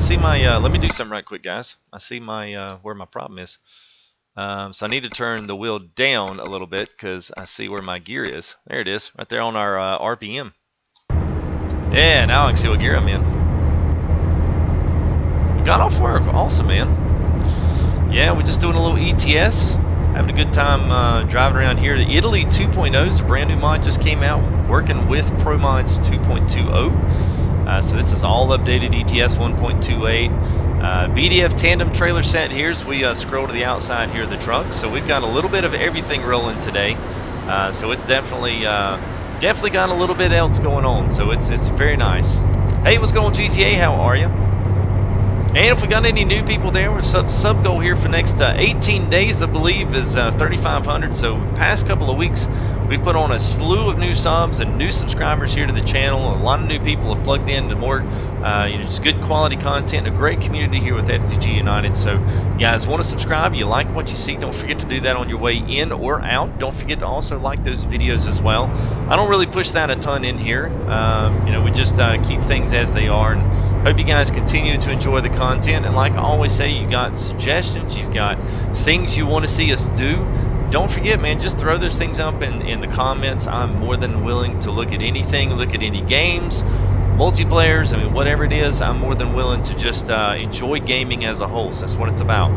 A: Let me do something right quick, guys. I see my where my problem is. So I need to turn the wheel down a little bit because I see where my gear is. There it is, right there on our RPM. Yeah, now I can see what gear I'm in. We got off work. Awesome, man. Yeah, we're just doing a little ETS. Having a good time driving around here. The Italy 2.0 is a brand new mod, just came out. Working with ProMods 2.20. So this is all updated ETS 1.28. BDF tandem trailer set here as we scroll to the outside here of the truck. So we've got a little bit of everything rolling today. So it's definitely got a little bit else going on. So it's very nice. Hey, what's going on, GTA? How are you? And if we got any new people there, we're sub goal here for next 18 days, I believe, is 3,500. So past couple of weeks, we've put on a slew of new subs and new subscribers here to the channel. A lot of new people have plugged in to more, just good quality content, a great community here with FTG United. So you guys want to subscribe, you like what you see, don't forget to do that on your way in or out. Don't forget to also like those videos as well. I don't really push that a ton in here. We just keep things as they are, and hope you guys continue to enjoy the content. And like I always say, you got suggestions, you've got things you want to see us do, don't forget, man, just throw those things up in the comments. I'm more than willing to look at anything, look at any games, multiplayers, I mean, whatever it is, I'm more than willing to just enjoy gaming as a whole. So that's what it's about.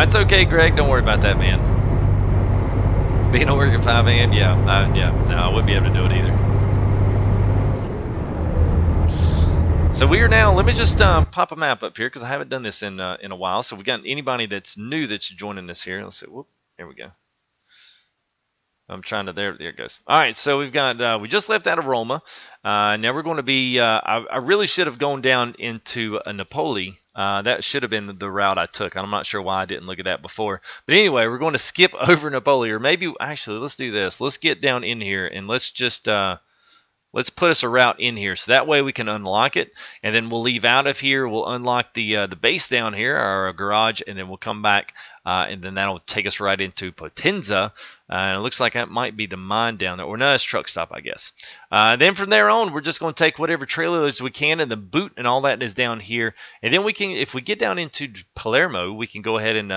A: It's okay, Greg, don't worry about that, man. Being at work at 5 a.m., no, I wouldn't be able to do it either. So we are now, let me just pop a map up here because I haven't done this in a while. So we got anybody that's new that's joining us here. Let's see, whoop, there we go. I'm trying to, there it goes. All right, so we've got, we just left out of Roma. Now we're going to be, I really should have gone down into Napoli. That should have been the route I took. I'm not sure why I didn't look at that before. But anyway, we're going to skip over Napoli, or maybe, actually, let's do this. Let's get down in here and let's just, let's put us a route in here, so that way we can unlock it, and then we'll leave out of here. We'll unlock the base down here, our garage, and then we'll come back and then that'll take us right into Potenza. And it looks like that might be the mine down there, or no, it's truck stop, I guess. Then from there on, we're just going to take whatever trailers we can, and the boot and all that is down here. And then we can, if we get down into Palermo, we can go ahead and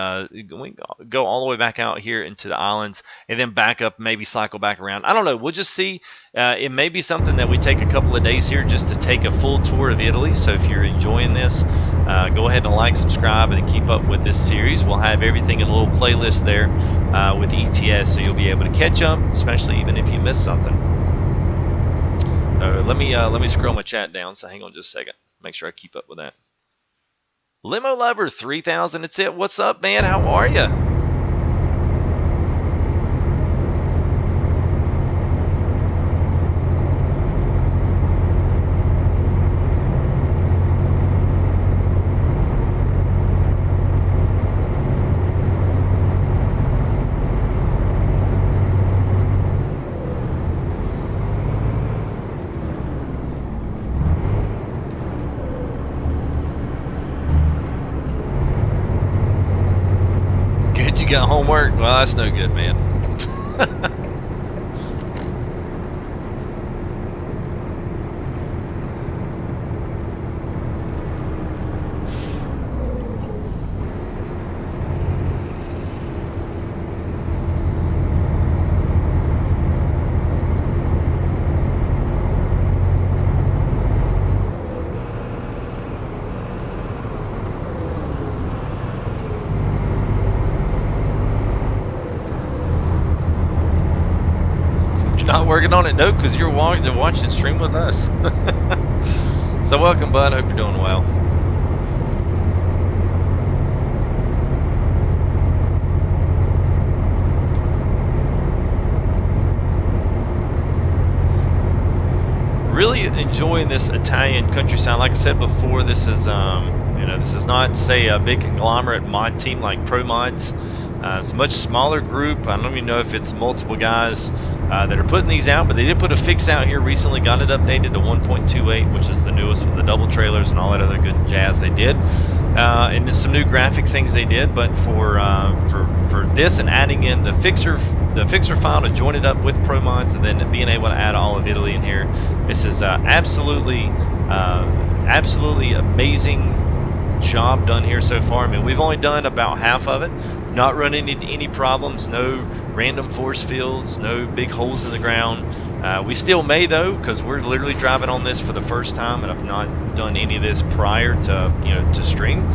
A: go all the way back out here into the islands, and then back up, maybe cycle back around. I don't know. We'll just see. It may be something that we take a couple of days here just to take a full tour of Italy. So if you're enjoying this, go ahead and like, subscribe, and keep up with this series. We'll have everything in a little playlist there with ETS, so you'll be able to catch up, especially even if you miss something. Let me scroll my chat down. So hang on just a second. Make sure I keep up with that. Limo Lover 3000. It's it. What's up, man? How are you? You got homework? Well, that's no good, man. Not working on it? Nope, because you're watching stream with us. So welcome, bud. Hope you're doing well. Really enjoying this Italian countryside. Like I said before, this is this is not, say, a big conglomerate mod team like ProMods. It's a much smaller group. I don't even know if it's multiple guys that are putting these out, but they did put a fix out here recently. Got it updated to 1.28, which is the newest with the double trailers and all that other good jazz they did. And there's some new graphic things they did. But for this and adding in the fixer file to join it up with ProMods, and then being able to add all of Italy in here, this is absolutely amazing job done here so far. I mean, we've only done about half of it. Not run into any problems, no random force fields, no big holes in the ground. We still may, though, because we're literally driving on this for the first time, and I've not done any of this prior to stream.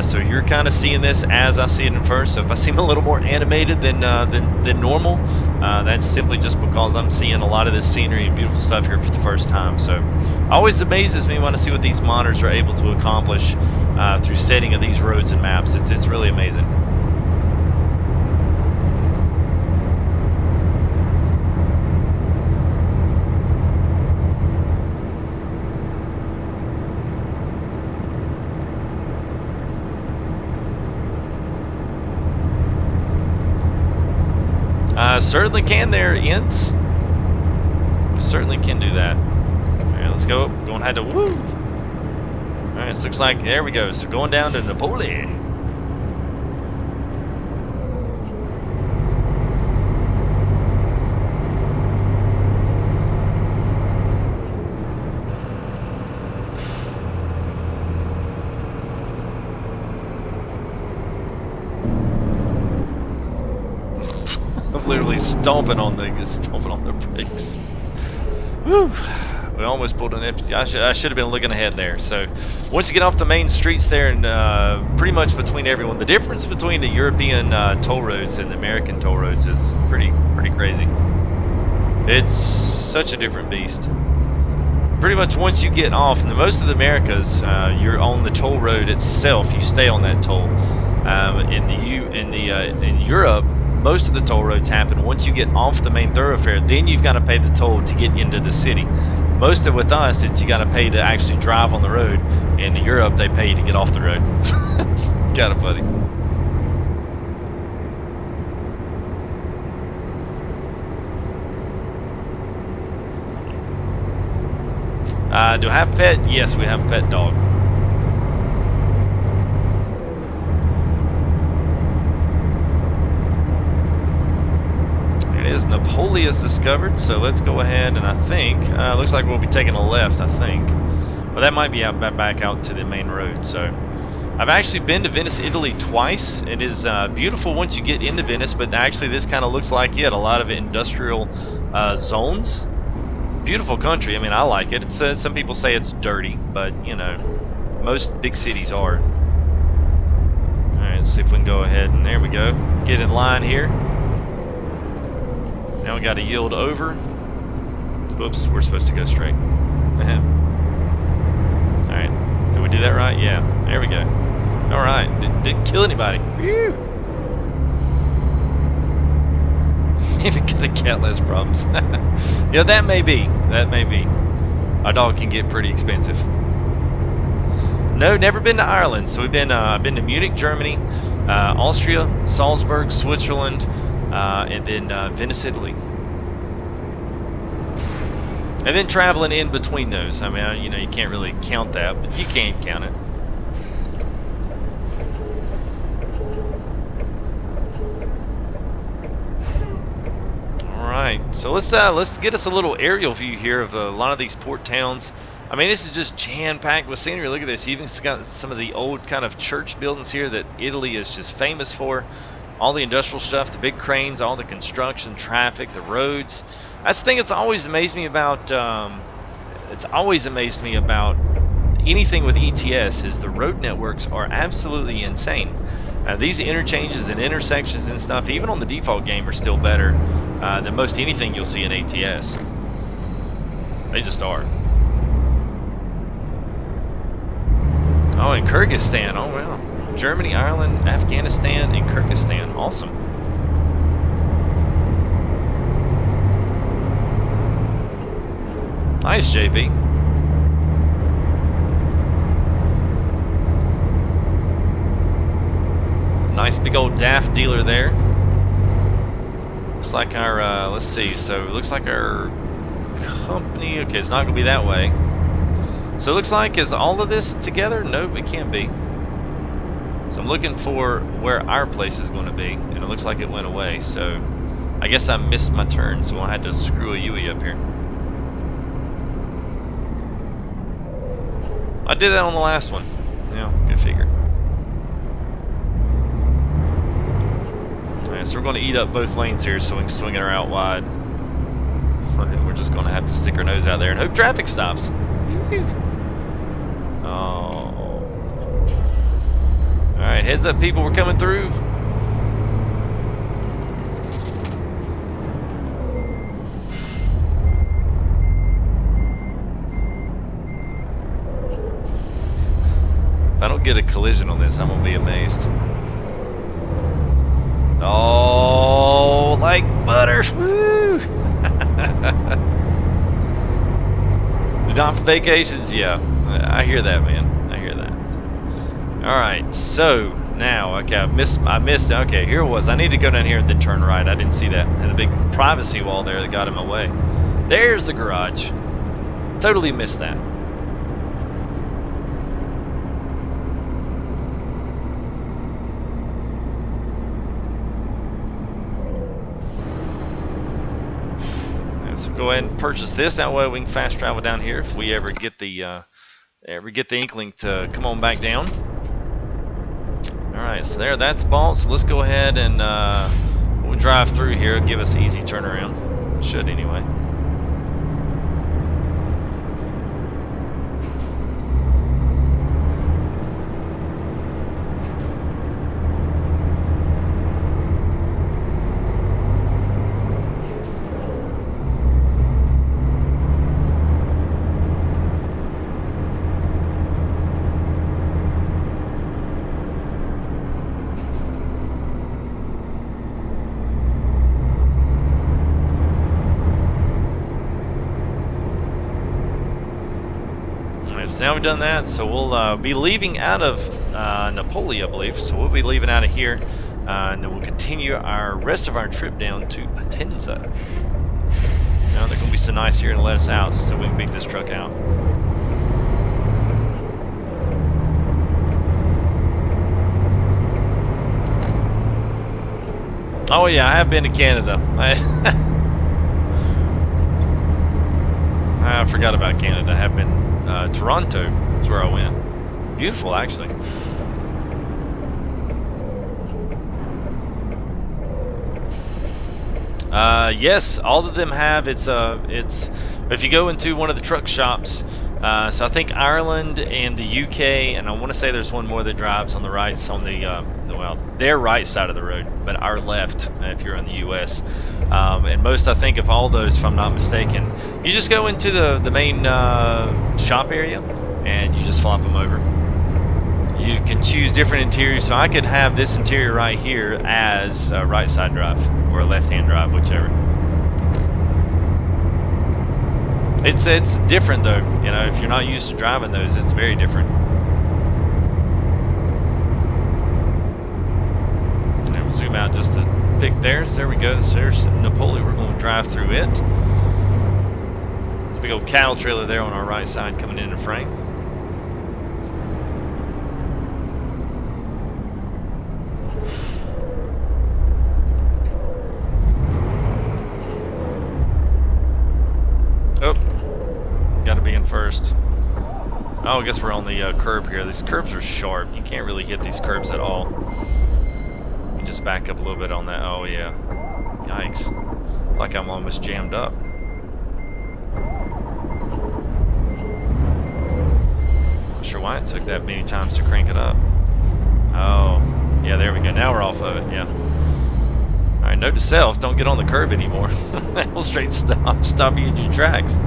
A: So you're kind of seeing this as I see it in first. So if I seem a little more animated than normal, that's simply just because I'm seeing a lot of this scenery and beautiful stuff here for the first time. So always amazes me when I see what these modders are able to accomplish through setting of these roads and maps. It's really amazing. Certainly can there, Ints. We certainly can do that. Alright, let's go. Going to have to woo. Alright, so looks like there we go. So going down to Napoli. Literally stomping on the brakes. Whew. We almost pulled an FTGUNITED. I should have been looking ahead there. So once you get off the main streets there, and pretty much between everyone, the difference between the European toll roads and the American toll roads is pretty crazy. It's such a different beast. Pretty much once you get off, in most of the Americas, you're on the toll road itself. You stay on that toll. In Europe, most of the toll roads happen once you get off the main thoroughfare. Then you've got to pay the toll to get into the city. Most of with us, it's you got to pay to actually drive on the road. In Europe, they pay you to get off the road. It's kind of funny. Do I have a pet? Yes, we have a pet dog. is Napoli is discovered, so let's go ahead and I think, looks like we'll be taking a left, I think. Well, that might be out back out to the main road, so. I've actually been to Venice, Italy twice. It is beautiful once you get into Venice, but actually this kind of looks like it. A lot of industrial zones. Beautiful country. I mean, I like it. It's some people say it's dirty, but, you know, most big cities are. Alright, let's see if we can go ahead, and there we go. Get in line here. Now we got to yield over. Whoops, we're supposed to go straight. Alright, did we do that right? Yeah, there we go. Alright, didn't kill anybody. Whew. Even get a cat less problems. Yeah, that may be. That may be. Our dog can get pretty expensive. No, never been to Ireland. So we've been been to Munich, Germany, Austria, Salzburg, Switzerland, and then Venice, Italy. And then traveling in between those. I mean, you know, you can't really count that, but you can count it. All right, so let's get us a little aerial view here of a lot of these port towns. I mean, this is just jam-packed with scenery. Look at this. You even got some of the old kind of church buildings here that Italy is just famous for. All the industrial stuff, the big cranes, all the construction, traffic, the roads. That's the thing that's always amazed me about. It's always amazed me about anything with ETS is the road networks are absolutely insane. These interchanges and intersections and stuff, even on the default game, are still better than most anything you'll see in ATS. They just are. Oh, and Kyrgyzstan. Oh, wow. Germany, Ireland, Afghanistan, and Kyrgyzstan. Awesome. Nice, JB. Nice big old DAF dealer there. Looks like our, let's see, so it looks like our company, okay, it's not going to be that way. So it looks like, is all of this together? Nope, it can't be. So I'm looking for where our place is going to be, and it looks like it went away, so I guess I missed my turn, so I had to screw a Yui up here. I did that on the last one. Yeah, good figure. Alright, so we're going to eat up both lanes here so we can swing her out wide. We're just going to have to stick our nose out there and hope traffic stops. Oh. Alright, heads up people, we're coming through. If I don't get a collision on this, I'm going to be amazed. Oh, like butter. Woo! Not for vacations, yeah. I hear that, man. I hear that. Alright, so now, okay, I missed, okay, here it was. I need to go down here and then turn right. I didn't see that. Had a big privacy wall there that got in my way. There's the garage. Totally missed that. So go ahead and purchase this. That way we can fast travel down here if we ever get the inkling to come on back down. All right, so there, that's bought. So let's go ahead and we'll drive through here. It'll give us easy turnaround. Should anyway. So now we've done that, so we'll be leaving out of Napoli, I believe. So we'll be leaving out of here, and then we'll continue our rest of our trip down to Potenza. Now they're going to be so nice here and let us out so we can beat this truck out. Oh yeah, I have been to Canada. I forgot about Canada. I have been. Toronto is where I went. Beautiful, actually. Yes, all of them have. It's if you go into one of the truck shops. So I think Ireland and the UK, and I want to say there's one more that drives on the right, on well, their right side of the road, but our left if you're in the US. And most, I think, of all those, if I'm not mistaken, you just go into the main shop area and you just flop them over. You can choose different interiors, so I could have this interior right here as a right side drive or a left hand drive, whichever. It's different though, you know, if you're not used to driving those, it's very different. And we'll zoom out just to pick theirs. There we go. There's Napoleon. We're going to drive through it. There's a big old cattle trailer there on our right side coming into frame. Oh, got to be in first. Oh, I guess we're on the curb here. These curbs are sharp. You can't really hit these curbs at all. You just back up a little bit on that. Oh, yeah. Yikes. Like I'm almost jammed up. Not sure why it took that many times to crank it up. Oh, yeah, there we go. Now we're off of it, yeah. Alright, note to self, don't get on the curb anymore. That'll straight stop you in your tracks.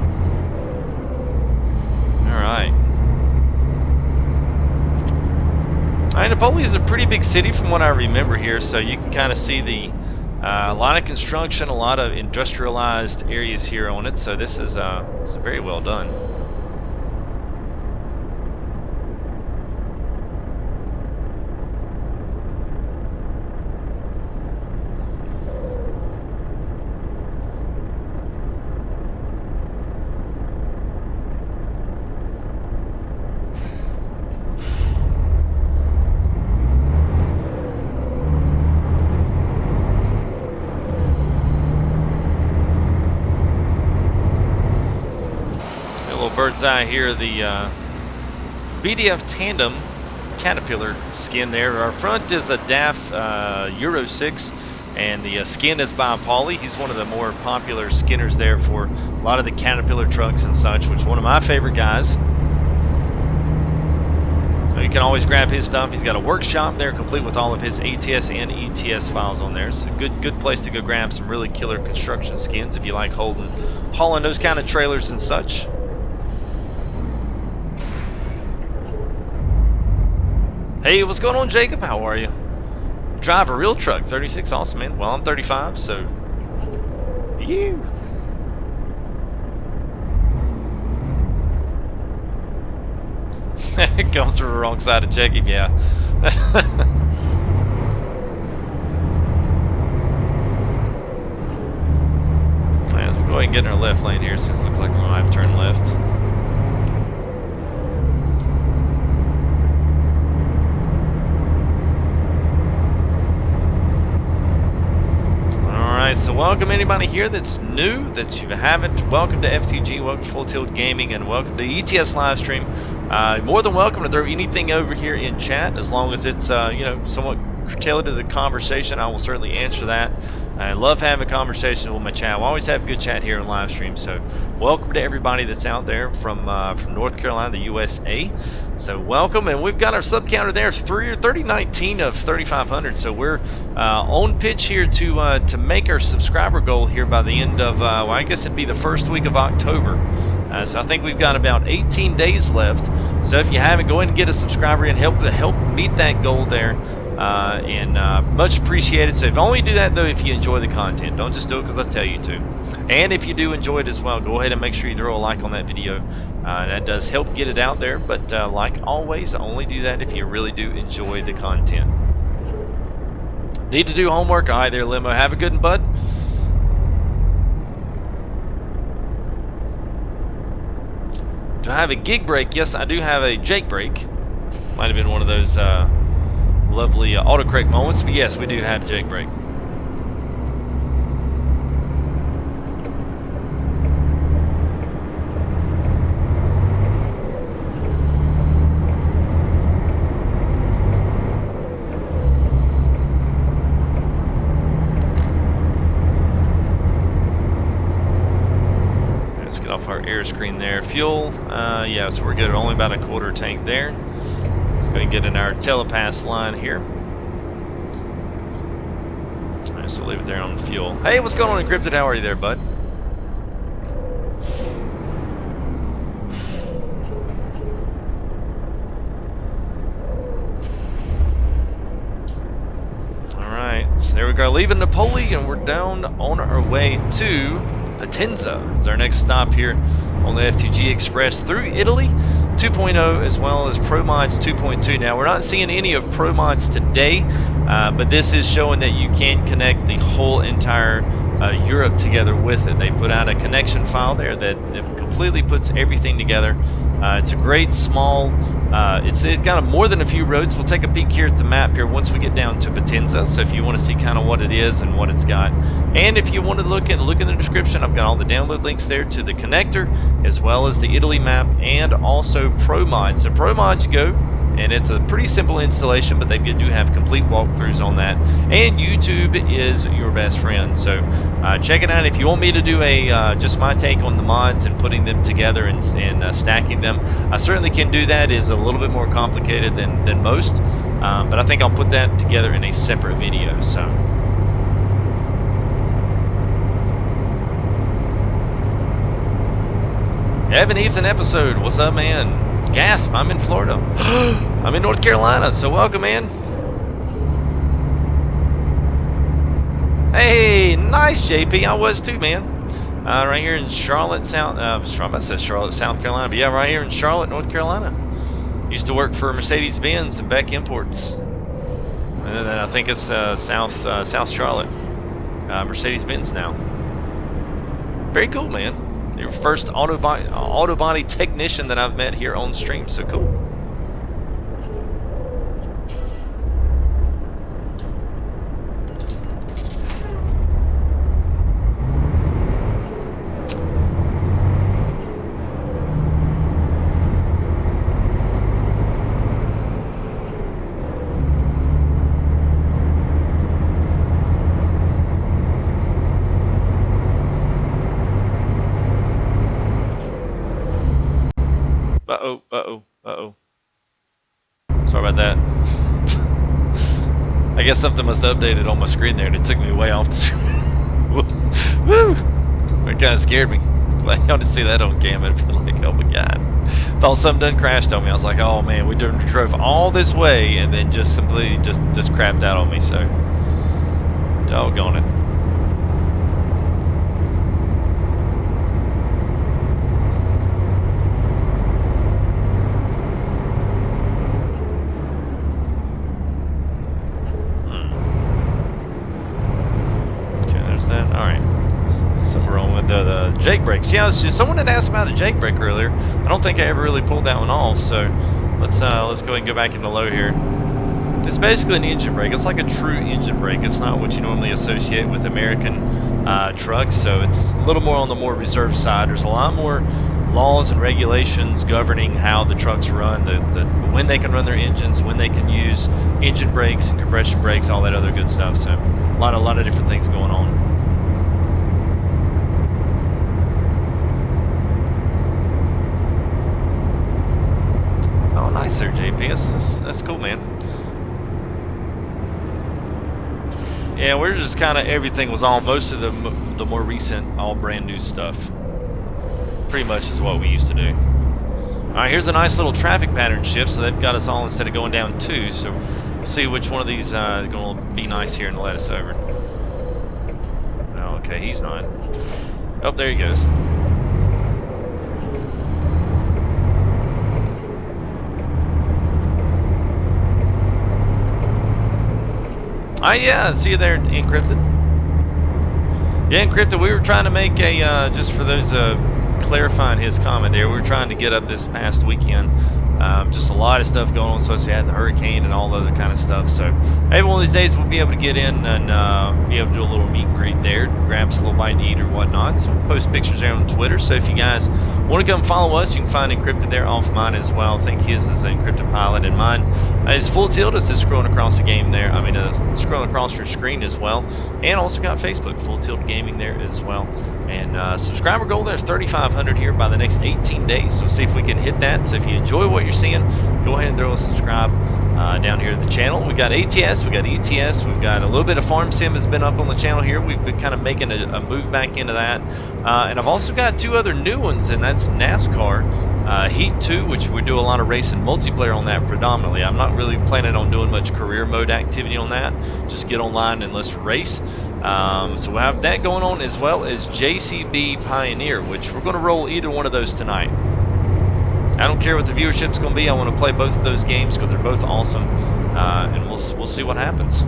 A: Alright. Napoleon is a pretty big city from what I remember here, so you can kind of see the a lot of construction, a lot of industrialized areas here on it, so this is very well done. Bird's eye here, the BDF Tandem Caterpillar skin there. Our front is a DAF Euro 6, and the skin is by Paulie. He's one of the more popular skinners there for a lot of the Caterpillar trucks and such, which is one of my favorite guys. So you can always grab his stuff. He's got a workshop there complete with all of his ATS and ETS files on there. It's a good place to go grab some really killer construction skins if you like hauling those kind of trailers and such. Hey, what's going on, Jacob? How are you? Drive a real truck, 36, awesome, man. Well, I'm 35, so you. It comes from the wrong side of Jacob, yeah. Alright, let's go ahead and get in our left lane here, since it looks like we're gonna have to turn left. So welcome anybody here that's new, that you haven't. Welcome to FTG, welcome to Full Tilt Gaming, and welcome to ETS live stream. More than welcome to throw anything over here in chat, as long as it's you know, somewhat tailored to the conversation. I will certainly answer that. I love having a conversation with my chat. I always have good chat here on live stream. So welcome to everybody that's out there from North Carolina, the USA. So welcome, and we've got our sub counter there, 3019 of 3,500. So we're on pitch here to make our subscriber goal here by the end of well, I guess it'd be the first week of October. So I think we've got about 18 days left. So if you haven't, go ahead and get a subscriber and help meet that goal there. And much appreciated. So if only do that though if you enjoy the content. Don't just do it because I tell you to. And if you do enjoy it as well, go ahead and make sure you throw a like on that video. That does help get it out there. But like always, only do that if you really do enjoy the content. Need to do homework? All right there, Limo. Have a good one, bud. Do I have a gig break? Yes, I do have a Jake break. Might have been one of those lovely autocorrect moments, but yes, we do have Jake break. off our air screen there. Fuel, yeah, so we're good. Only about a quarter tank there. Let's go and get in our telepass line here. Alright, so we'll leave it there on fuel. Hey, what's going on, Encrypted? How are you there, bud? So there we go, leaving Napoli, and we're down on our way to Potenza. It's our next stop here on the FTG Express through Italy. 2.0 as well as ProMods 2.20. Now, we're not seeing any of ProMods today, but this is showing that you can connect the whole entire Europe together with it. They put out a connection file there that completely puts everything together. It's a great small, it's got more than a few roads. We'll take a peek here at the map here once we get down to Potenza. So if you want to see kind of what it is and what it's got, and if you want to look in the description, I've got all the download links there to the connector as well as the Italy map and also ProMods. So ProMods go, and it's a pretty simple installation, but they do have complete walkthroughs on that. And YouTube is your best friend, so check it out. If you want me to do a just my take on the mods and putting them together and stacking them, I certainly can do that. It is a little bit more complicated than most, but I think I'll put that together in a separate video. So. Evan Ethan episode, what's up, man? Gasp, I'm in Florida. I'm in North Carolina, so welcome, man. Hey, nice, JP. I was too, man. Right here in Charlotte, South Carolina, but yeah, right here in Charlotte, North Carolina. Used to work for Mercedes-Benz and Beck Imports, and then I think it's South Charlotte, Mercedes-Benz now. Very cool, man. Your first auto body technician that I've met here on stream, so cool. Uh-oh. Sorry about that. I guess something must have updated on my screen there, and it took me way off the screen. Woo! It kind of scared me. Like, I want to see that on camera and be like, oh my god. Thought something done crashed on me. I was like, oh man, we drove all this way, and then just simply just crapped out on me, so. Doggone it. The Jake brakes. Yeah, someone had asked about the Jake brake earlier. I don't think I ever really pulled that one off, so let's go ahead and go back into low here. It's basically an engine brake. It's like a true engine brake. It's not what you normally associate with American trucks, so it's a little more on the more reserved side. There's a lot more laws and regulations governing how the trucks run, when they can run their engines, when they can use engine brakes and compression brakes, all that other good stuff. So a lot of different things going on. Nice there, JP. That's cool, man. Yeah, we're just kind of, everything was all, most of the more recent, all brand new stuff. Pretty much is what we used to do. Alright, here's a nice little traffic pattern shift, so they've got us all instead of going down 2, so we'll see which one of these is going to be nice here and let us over. Oh, okay, he's not. Oh, there he goes. Yeah, see you there, Encrypted. Yeah, Encrypted, we were trying to make a, just for those clarifying his comment there, we were trying to get up this past weekend Just a lot of stuff going on, so you had the hurricane and all other kind of stuff. So maybe one of these days we'll be able to get in and be able to do a little meet and greet there, grab us a little bite to eat or whatnot. So we'll post pictures there on Twitter. So if you guys want to come follow us, you can find Encrypted there off mine as well. I think his is Encrypted Pilot, and mine is Full Tilt as it's scrolling across the game there. I mean, scrolling across your screen as well. And also got Facebook, Full Tilt Gaming there as well. And subscriber goal there, 3,500 here by the next 18 days. So see if we can hit that. So if you enjoy what you're seeing, go ahead and throw a subscribe down here to the channel. We got ATS, we got ETS, we've got a little bit of Farm Sim has been up on the channel here. We've been kind of making a move back into that. And I've also got 2 other new ones, and that's NASCAR Heat 2, which we do a lot of racing multiplayer on that predominantly. I'm not really planning on doing much career mode activity on that. Just get online and let's race. So we'll have that going on, as well as JCB Pioneer, which we're going to roll either one of those tonight. I don't care what the viewership's going to be. I want to play both of those games because they're both awesome, and we'll see what happens.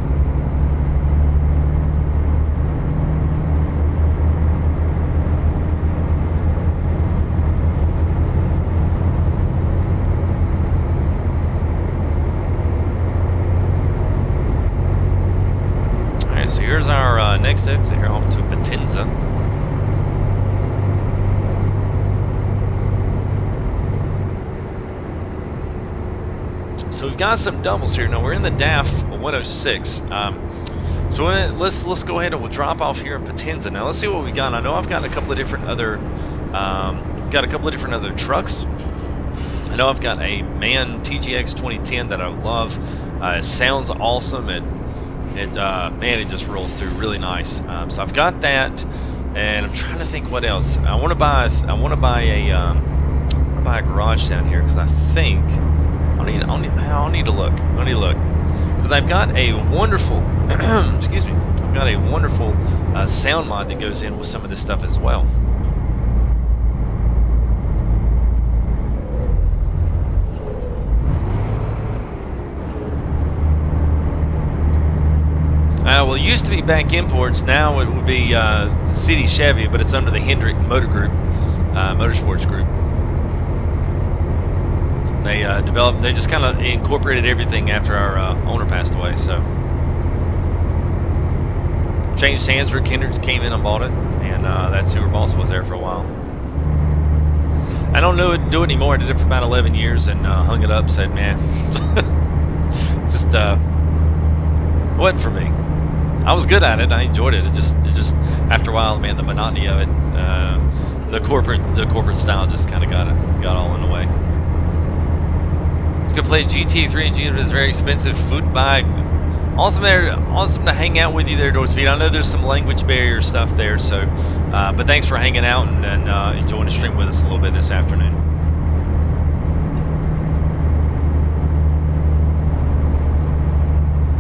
A: All right, so here's our next exit here off to Potenza. So we've got some doubles here. Now we're in the DAF 106. So let's go ahead and we'll drop off here in Potenza. Now let's see what we got. I know I've got a couple of different other trucks. I know I've got a MAN TGX 2010 that I love. It sounds awesome. Man, it just rolls through really nice. So I've got that, and I'm trying to think what else. I want to buy a garage down here because I think. I'll need to look. Because I've got a wonderful, excuse me, I've got a wonderful sound mod that goes in with some of this stuff as well. Well, it used to be Back Imports. Now it would be City Chevy, but it's under the Hendrick Motorsports Group. They just kind of incorporated everything after our owner passed away, so changed hands. Rick Hendricks came in and bought it, and that's who her boss was there for a while. I don't do it anymore. I did it for about 11 years and hung it up, said, man, just wasn't for me. I was good at it. I enjoyed it. It just after a while, man, the monotony of it, the corporate style just kind of got all in the way. Let's go play GTA3 and GTA is very expensive. Food buy. Awesome to hang out with you there, Dorsey. I know there's some language barrier stuff there, so but thanks for hanging out and enjoying the stream with us a little bit this afternoon.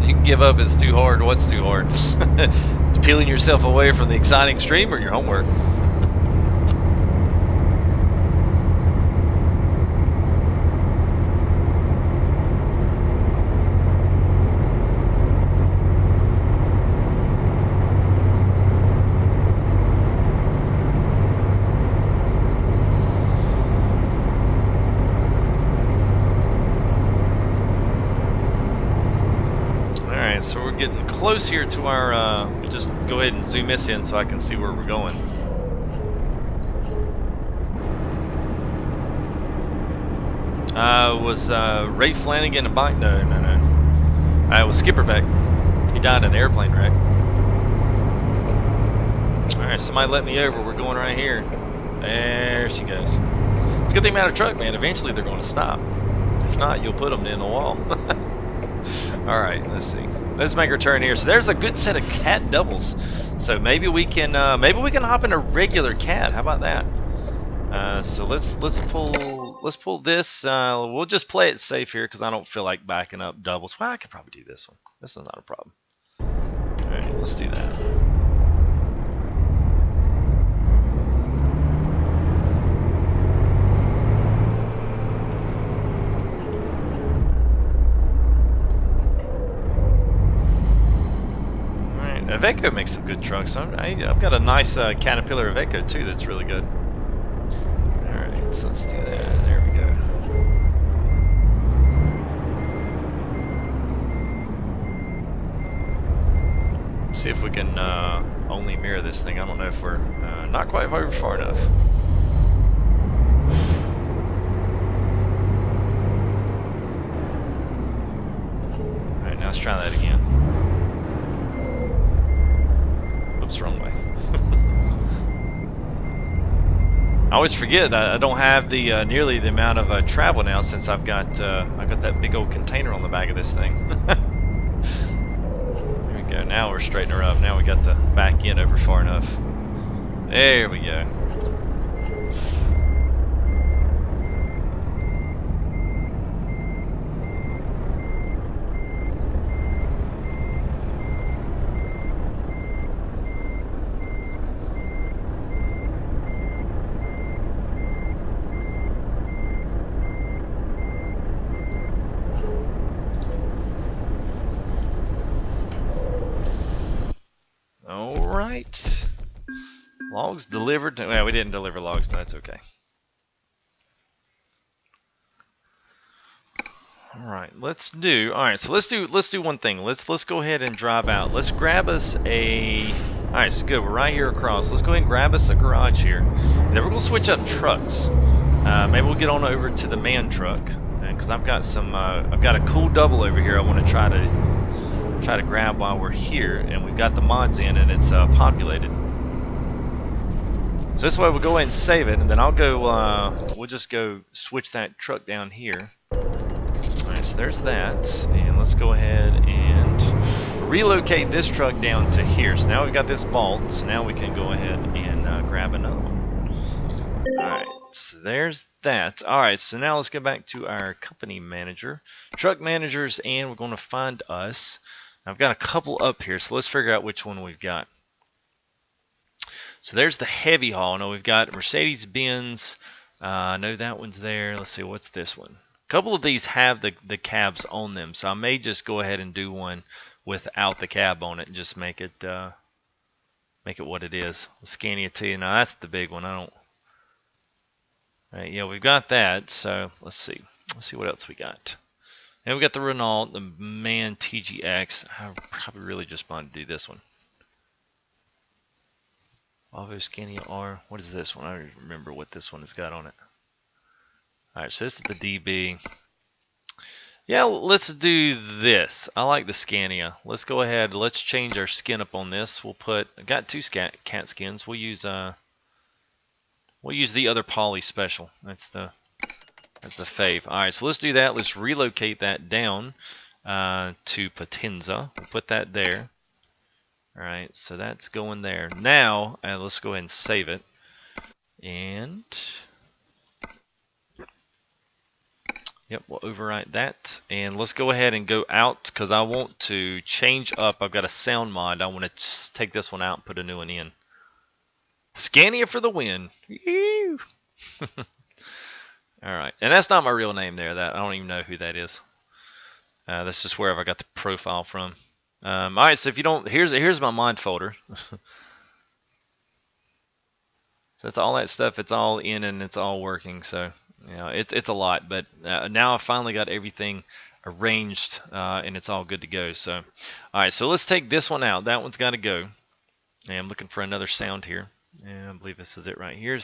A: You can give up. It's too hard. What's too hard? It's peeling yourself away from the exciting stream or your homework. So we're getting close here to our, just go ahead and zoom this in so I can see where we're going. Was Ray Flanagan a bike? No. It was Skipper Beck. He died in an airplane wreck. Alright, somebody let me over. We're going right here. There she goes. It's a good thing about a truck, man. Eventually they're going to stop. If not, you'll put them in the wall. Alright, let's see. Let's make our turn here. So there's a good set of cat doubles. So maybe we can hop in a regular cat. How about that? So let's pull this. We'll just play it safe here because I don't feel like backing up doubles. Well, I could probably do this one. This is not a problem. Alright, let's do that. Iveco makes some good trucks. I've got a nice Caterpillar Iveco too that's really good. Alright, so let's do that. There we go. See if we can only mirror this thing. I don't know if we're not quite over far enough. Alright, now let's try that again. Oops, wrong way. I always forget I don't have the nearly the amount of travel now since I've got that big old container on the back of this thing. There we go. Now we're straightening her up. Now we got the back end over far enough. There we go. Alright. Logs delivered. Well, we didn't deliver logs, but that's okay. Alright, let's do one thing. Let's go ahead and drive out. Let's grab us a alright, so good, we're right here across. Let's go ahead and grab us a garage here. And then we're gonna switch up trucks. Maybe we'll get on over to the man truck. Because I've got a cool double over here I want to try to grab while we're here, and we've got the mods in and it's populated. So this way we'll go ahead and save it, and then I'll go we'll just go switch that truck down here. Alright, so there's that, and let's go ahead and relocate this truck down to here. So now we've got this vault, so now we can go ahead and grab another one. Alright, so there's that. Alright, so now let's go back to our company manager, truck managers, and we're going to find us. I've got a couple up here, so let's figure out which one we've got. So there's the heavy haul. Now we've got Mercedes-Benz. I know that one's there. Let's see, what's this one? A couple of these have the cabs on them, so I may just go ahead and do one without the cab on it and just make it what it is. The Scania T. Now that's the big one. Right, yeah, we've got that. So let's see what else we got. And we got the Renault, the MAN TGX. I probably really just want to do this one. Volvo Scania R. What is this one? I don't remember what this one has got on it. Alright, so this is the DB. Yeah, let's do this. I like the Scania. Let's go ahead. Let's change our skin up on this. I got two cat skins. We'll use the other poly special. That's the fave. Alright, so let's do that. Let's relocate that down to Potenza. We'll put that there. Alright, so that's going there. Now, let's go ahead and save it. And yep, we'll overwrite that. And let's go ahead and go out because I want to change up. I've got a sound mod. I want to take this one out and put a new one in. Scania for the win. Alright, and that's not my real name there. That I don't even know who that is. That's just wherever I got the profile from. Alright, so if you don't, here's my mod folder. So that's all that stuff. It's all in and it's all working. So you know, it's a lot, but now I finally got everything arranged and it's all good to go. So all right, so let's take this one out. That one's got to go. And I'm looking for another sound here. And I believe this is it right here.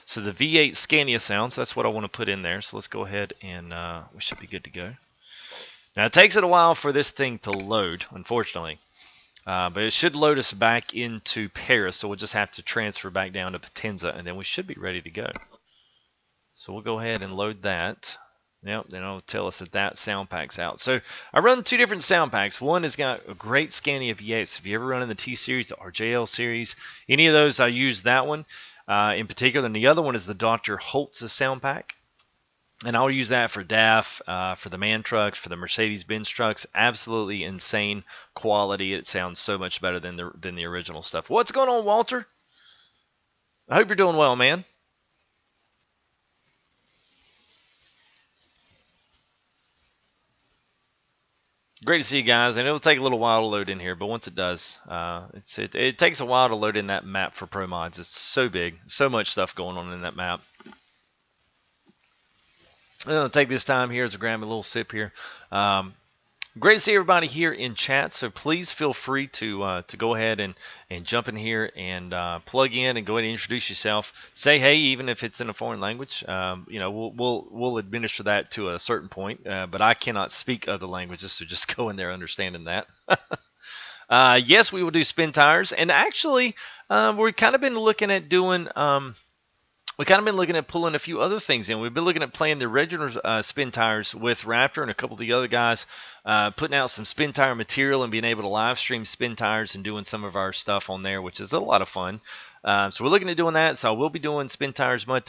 A: So the V8 Scania sounds. That's what I want to put in there. So let's go ahead and we should be good to go. Now it takes it a while for this thing to load, unfortunately. But it should load us back into Paris, so we'll just have to transfer back down to Potenza, and then we should be ready to go. So we'll go ahead and load that. Yep, then it'll tell us that sound pack's out. So I run two different sound packs. One has got a great Scania V8. So if you ever run in the T series, the RJL series, any of those, I use that one in particular. And the other one is the Dr. Holtz's sound pack. And I'll use that for DAF, for the MAN trucks, for the Mercedes-Benz trucks. Absolutely insane quality. It sounds so much better than the original stuff. What's going on, Walter? I hope you're doing well, man. Great to see you guys, and it'll take a little while to load in here, but once it does, it takes a while to load in that map for ProMods. It's so big, so much stuff going on in that map. I'm going to take this time here as I grab a little sip here. Great to see everybody here in chat. So please feel free to go ahead and jump in here and plug in and go ahead and introduce yourself. Say hey, even if it's in a foreign language. You know, we'll administer that to a certain point. But I cannot speak other languages, so just go in there understanding that. Yes, we will do spin tires, and actually, we've kind of been looking at doing. We've kind of been looking at pulling a few other things in. We've been looking at playing the regular spin tires with Raptor and a couple of the other guys, putting out some spin tire material and being able to live stream spin tires and doing some of our stuff on there, which is a lot of fun. So we're looking at doing that. So we'll be doing spin tires, mud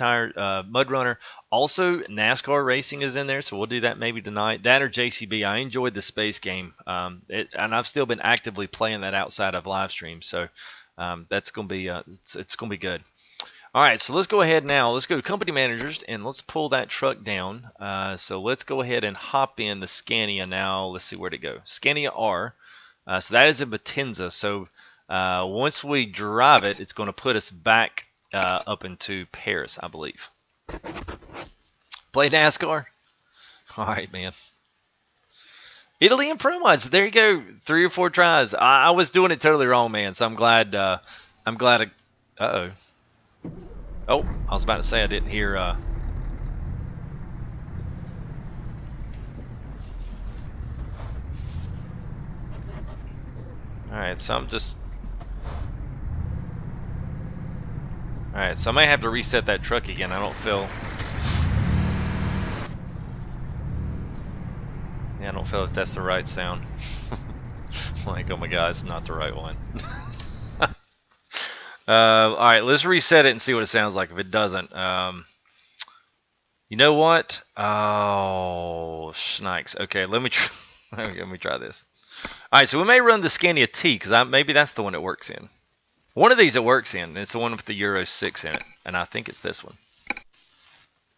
A: runner. Also, NASCAR racing is in there, so we'll do that maybe tonight. That or JCB. I enjoyed the space game, and I've still been actively playing that outside of live stream. So that's gonna be it's gonna be good. All right, so let's go ahead now. Let's go to company managers and let's pull that truck down. So let's go ahead and hop in the Scania now. Let's see where to go. Scania R. So that is in Potenza. So once we drive it, it's going to put us back up into Paris, I believe. Play NASCAR? All right, man. Italy and ProMods. There you go. 3 or 4 tries. I was doing it totally wrong, man. So I'm glad. Uh-oh. Oh, I was about to say I didn't hear. All right, so I'm just. All right, so I may have to reset that truck again. I don't feel. Yeah, I don't feel that that's the right sound. Like, oh my God, it's not the right one. All right, let's reset it and see what it sounds like. If it doesn't, you know what? Oh, shnikes. Okay, let me try this. All right, so we may run the Scania T because maybe that's the one it works in. One of these it works in. It's the one with the Euro 6 in it, and I think it's this one.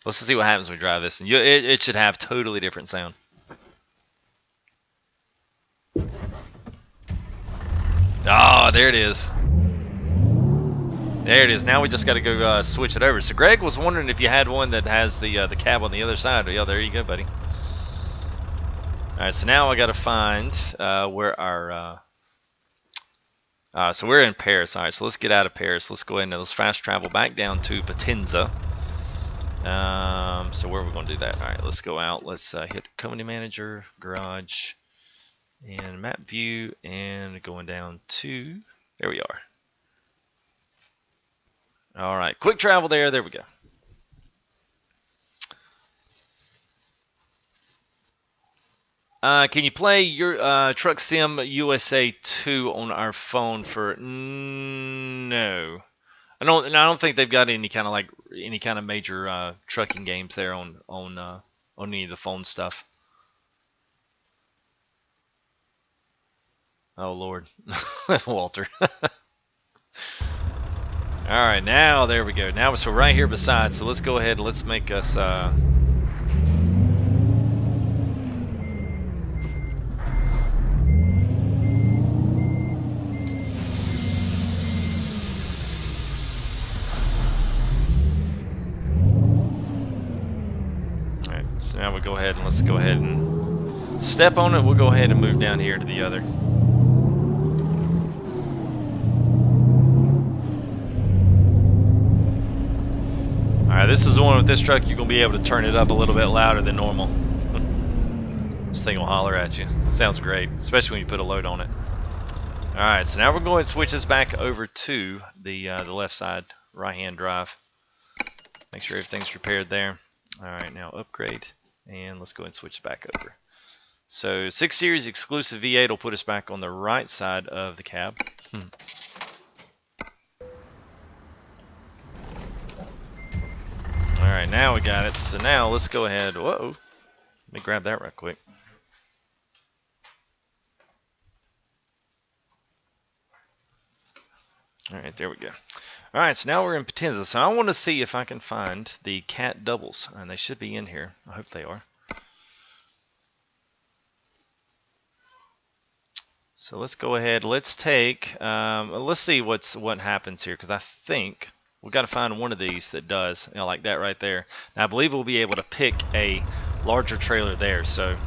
A: Let's see what happens when we drive this, and it should have totally different sound. Oh, there it is. There it is. Now we just got to go switch it over. So Greg was wondering if you had one that has the cab on the other side. Yeah, there you go, buddy. All right, so now I got to find where our. So we're in Paris. All right, so let's get out of Paris. Let's go ahead and let's fast travel back down to Potenza. So where are we going to do that? All right, let's go out. Let's hit Company Manager, Garage, and Map View, and going down to. There we are. All right, quick travel there. There we go. Can you play your Truck Sim USA 2 on our phone for? No, I don't think they've got any kind of major trucking games there on any of the phone stuff. Oh Lord, Walter. All right, now there we go. Now so right here beside. So let's go ahead and let's make us. All right, so now we go ahead and let's go ahead and step on it. We'll go ahead and move down here to the other. Alright, this is the one with this truck, you're going to be able to turn it up a little bit louder than normal. This thing will holler at you. Sounds great, especially when you put a load on it. Alright, so now we're going to switch this back over to the left side, right-hand drive. Make sure everything's repaired there. Alright, now upgrade, and let's go ahead and switch it back over. So 6 Series exclusive V8 will put us back on the right side of the cab. Alright, now we got it. So now let's go ahead. Whoa. Let me grab that right quick. Alright, there we go. Alright, so now we're in Potenza. So I want to see if I can find the cat doubles. And they should be in here. I hope they are. So let's go ahead. Let's take, let's see what happens here. Because I think we've got to find one of these that does, like that right there. Now I believe we'll be able to pick a larger trailer there. So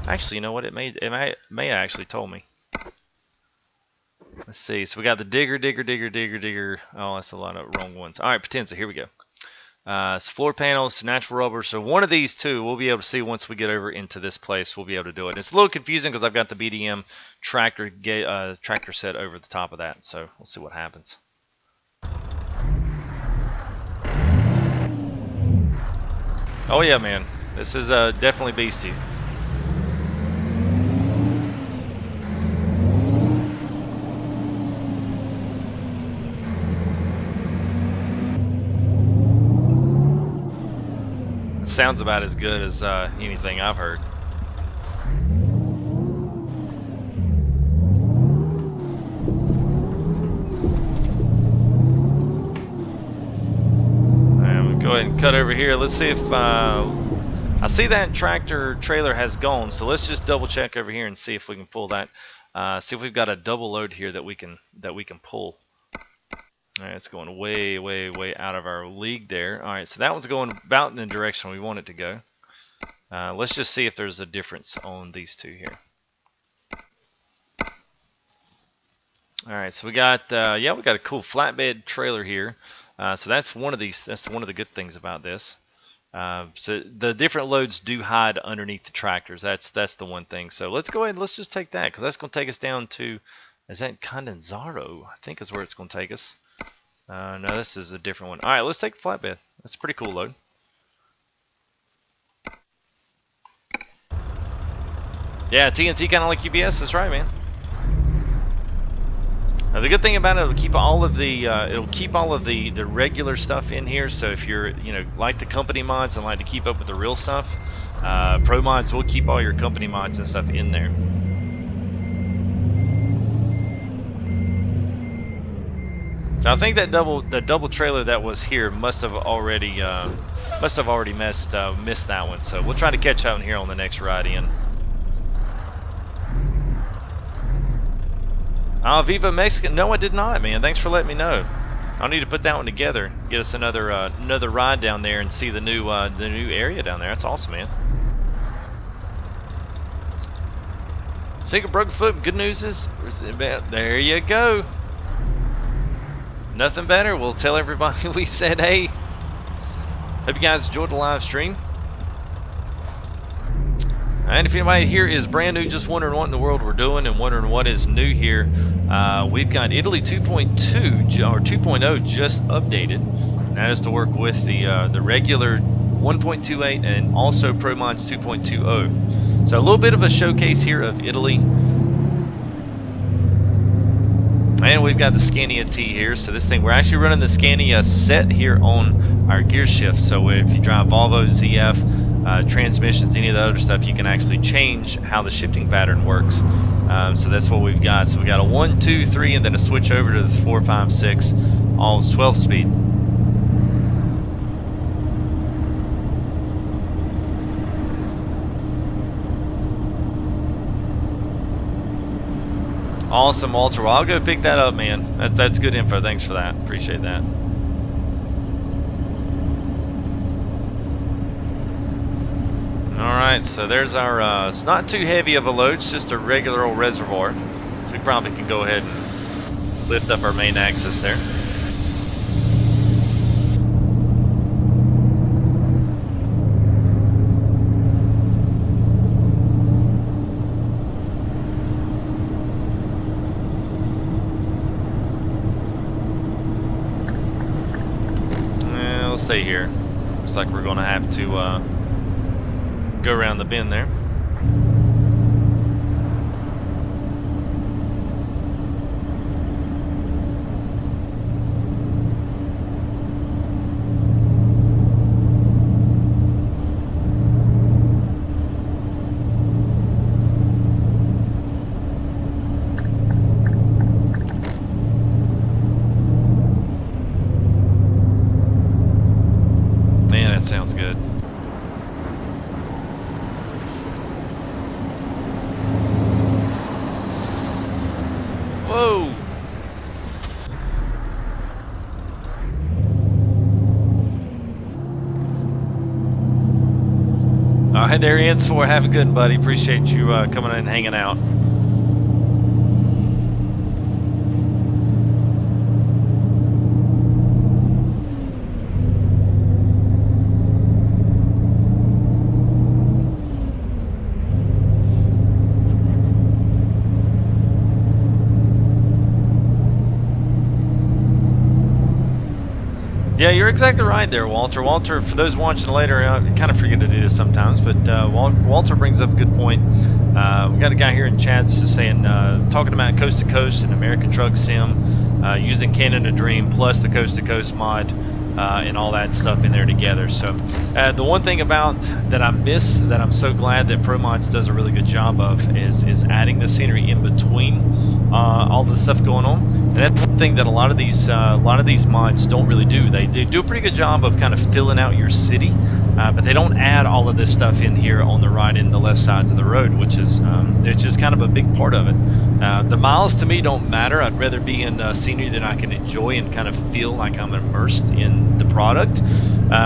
A: Actually, you know what? It may have actually told me. Let's see. So we got the digger. Oh, that's a lot of wrong ones. All right, Potenza. Here we go. So floor panels, natural rubber. So one of these two we'll be able to see once we get over into this place. We'll be able to do it. It's a little confusing because I've got the BDM tractor set over the top of that. So we'll see what happens. Oh yeah, man. This is definitely beastie. It sounds about as good as anything I've heard. Go ahead and cut over here. Let's see if I see that tractor trailer has gone. So let's just double check over here and see if we can pull that. See if we've got a double load here that we can pull. All right, it's going way out of our league there. All right, so that one's going about in the direction we want it to go. Let's just see if there's a difference on these two here. All right, so we got yeah, we got a cool flatbed trailer here. So that's one of these. That's one of the good things about this. So the different loads do hide underneath the tractors. That's the one thing. So let's go ahead and let's just take that because that's going to take us down to, is that Condensaro? I think is where it's going to take us. No, this is a different one. All right, let's take the flatbed. That's a pretty cool load. Yeah, TNT kind of like UBS. That's right, man. Now, the good thing about it, it'll keep all of the regular stuff in here. So if you're like the company mods and like to keep up with the real stuff, ProMods will keep all your company mods and stuff in there. So I think that the double trailer that was here must have already missed that one. So we'll try to catch up here on the next ride in. Viva Mexican. No, I did not, man. Thanks for letting me know. I'll need to put that one together. Get us another ride down there and see the new area down there. That's awesome, man. Single broken foot. Good news is there you go. Nothing better. We'll tell everybody we said hey. Hope you guys enjoyed the live stream. And if anybody here is brand new, just wondering what in the world we're doing and wondering what is new here, we've got Italy 2.2 or 2.0 just updated. And that is to work with the regular 1.28 and also ProMods 2.20. So a little bit of a showcase here of Italy. And we've got the Scania T here. So this thing, we're actually running the Scania set here on our gear shift. So if you drive Volvo, ZF, transmissions, any of the other stuff, you can actually change how the shifting pattern works. So that's what we've got. So we got a 1, 2, 3, and then a switch over to the 4, 5, 6. All is 12 speed. Awesome, Walter. Well, I'll go pick that up, man. That's good info. Thanks for that. Appreciate that. Alright, so there's our, it's not too heavy of a load, it's just a regular old reservoir. So we probably can go ahead and lift up our main axis there. Let's see here. Looks like we're going to have to go around the bend there. Man, that sounds good. Whoa! right, there ends for. Have a good one, buddy. Appreciate you coming in and hanging out. Yeah, you're exactly right there, Walter. Walter, for those watching later, I kind of forget to do this sometimes, but Walter brings up a good point. We got a guy here in chat just saying, talking about Coast to Coast and American Truck Sim, using Canada Dream plus the Coast to Coast mod. And all that stuff in there together. So the one thing about that I miss that I'm so glad that ProMods does a really good job of is adding the scenery in between all the stuff going on. And that's one thing that a lot of these mods don't really do. They do a pretty good job of kind of filling out your city, but they don't add all of this stuff in here on the right and the left sides of the road, which is kind of a big part of it. The miles to me don't matter. I'd rather be in scenery that I can enjoy and kind of feel like I'm immersed in the product,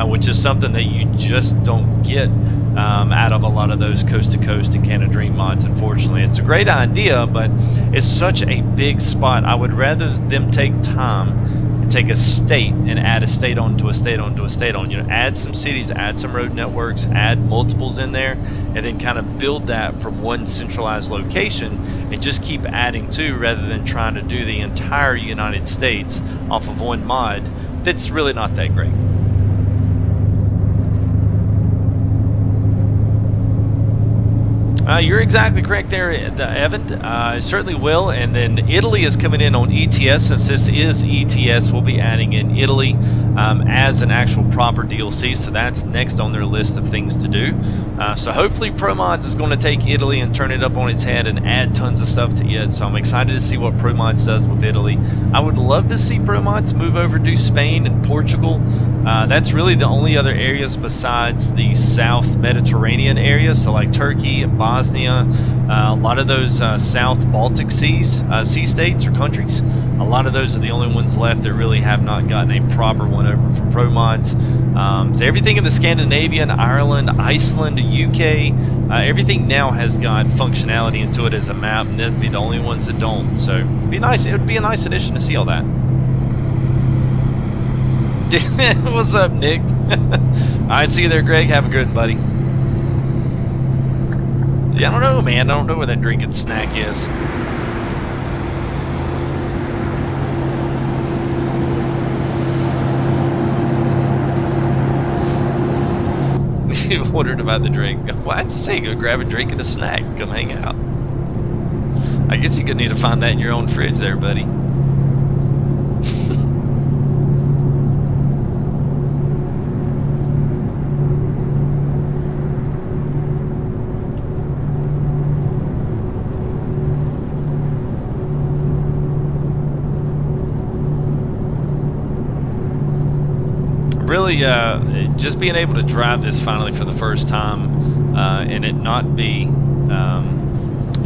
A: which is something that you just don't get out of a lot of those Coast to Coast and Canada Dream mods. Unfortunately, it's a great idea, but it's such a big spot. I would rather them take time and take a state and add a state onto a state onto a state on. Add some cities, add some road networks, add multiples in there, and then kind of build that from one centralized location and just keep adding to, rather than trying to do the entire United States off of one mod. That's really not that great. You're exactly correct there, Evan. It certainly will. And then Italy is coming in on ETS. Since this is ETS, we'll be adding in Italy as an actual proper DLC. So that's next on their list of things to do. So hopefully ProMods is going to take Italy and turn it up on its head and add tons of stuff to it. So I'm excited to see what ProMods does with Italy. I would love to see ProMods move over to Spain and Portugal. That's really the only other areas besides the South Mediterranean area. So like Turkey and Bosnia, a lot of those South Baltic Seas, sea states or countries, a lot of those are the only ones left that really have not gotten a proper one over from ProMods. So everything in the Scandinavian, Ireland, Iceland, UK, everything now has got functionality into it as a map, and they'd be the only ones that don't. So it'd be nice. It would be a nice addition to see all that. What's up, Nick? Alright, see you there, Greg. Have a good one, buddy. Yeah, I don't know, man. I don't know where that drinking snack is. You wondered about the drink. Well, I'd say go grab a drink and a snack. Come hang out. I guess you're going to need to find that in your own fridge there, buddy. Really, just being able to drive this finally for the first time, and it not be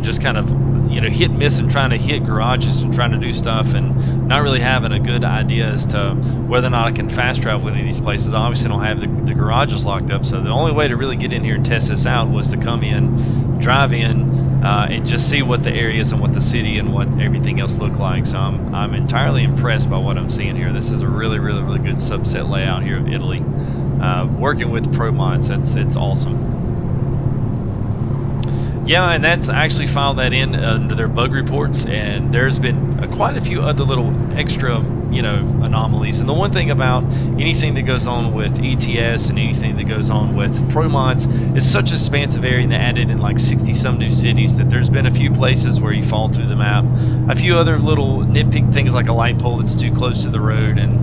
A: just kind of hit and miss and trying to hit garages and trying to do stuff and not really having a good idea as to whether or not I can fast travel in any of these places. I obviously don't have the garages locked up, so the only way to really get in here and test this out was to come in, drive in, and just see what the areas and what the city and what everything else look like. So I'm entirely impressed by what I'm seeing here. This is a really good subset layout here of Italy. Working with ProMods, it's awesome. Yeah, and that's actually filed that in under their bug reports, and there's been quite a few other little extra, anomalies. And the one thing about anything that goes on with ETS and anything that goes on with ProMods is such an expansive area, and they added in like 60-some new cities that there's been a few places where you fall through the map. A few other little nitpick things like a light pole that's too close to the road, and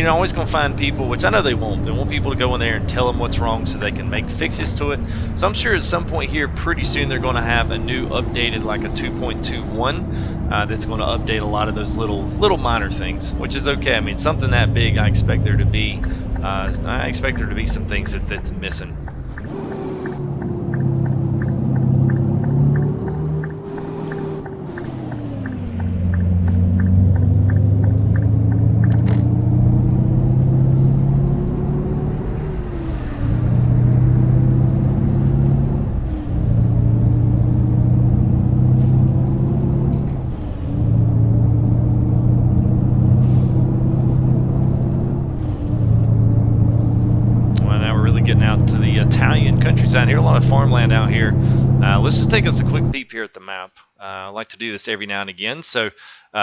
A: always going to find people, which I know they won't. They want people to go in there and tell them what's wrong so they can make fixes to it. So I'm sure at some point here pretty soon they're going to have a new updated, like a 2.21 that's going to update a lot of those little minor things, which is okay. I mean, something that big, I expect there to be some things that's missing. getting out to the Italian countryside here. A lot of farmland out here. Let's just take us a quick peep here at the map. I like to do this every now and again. So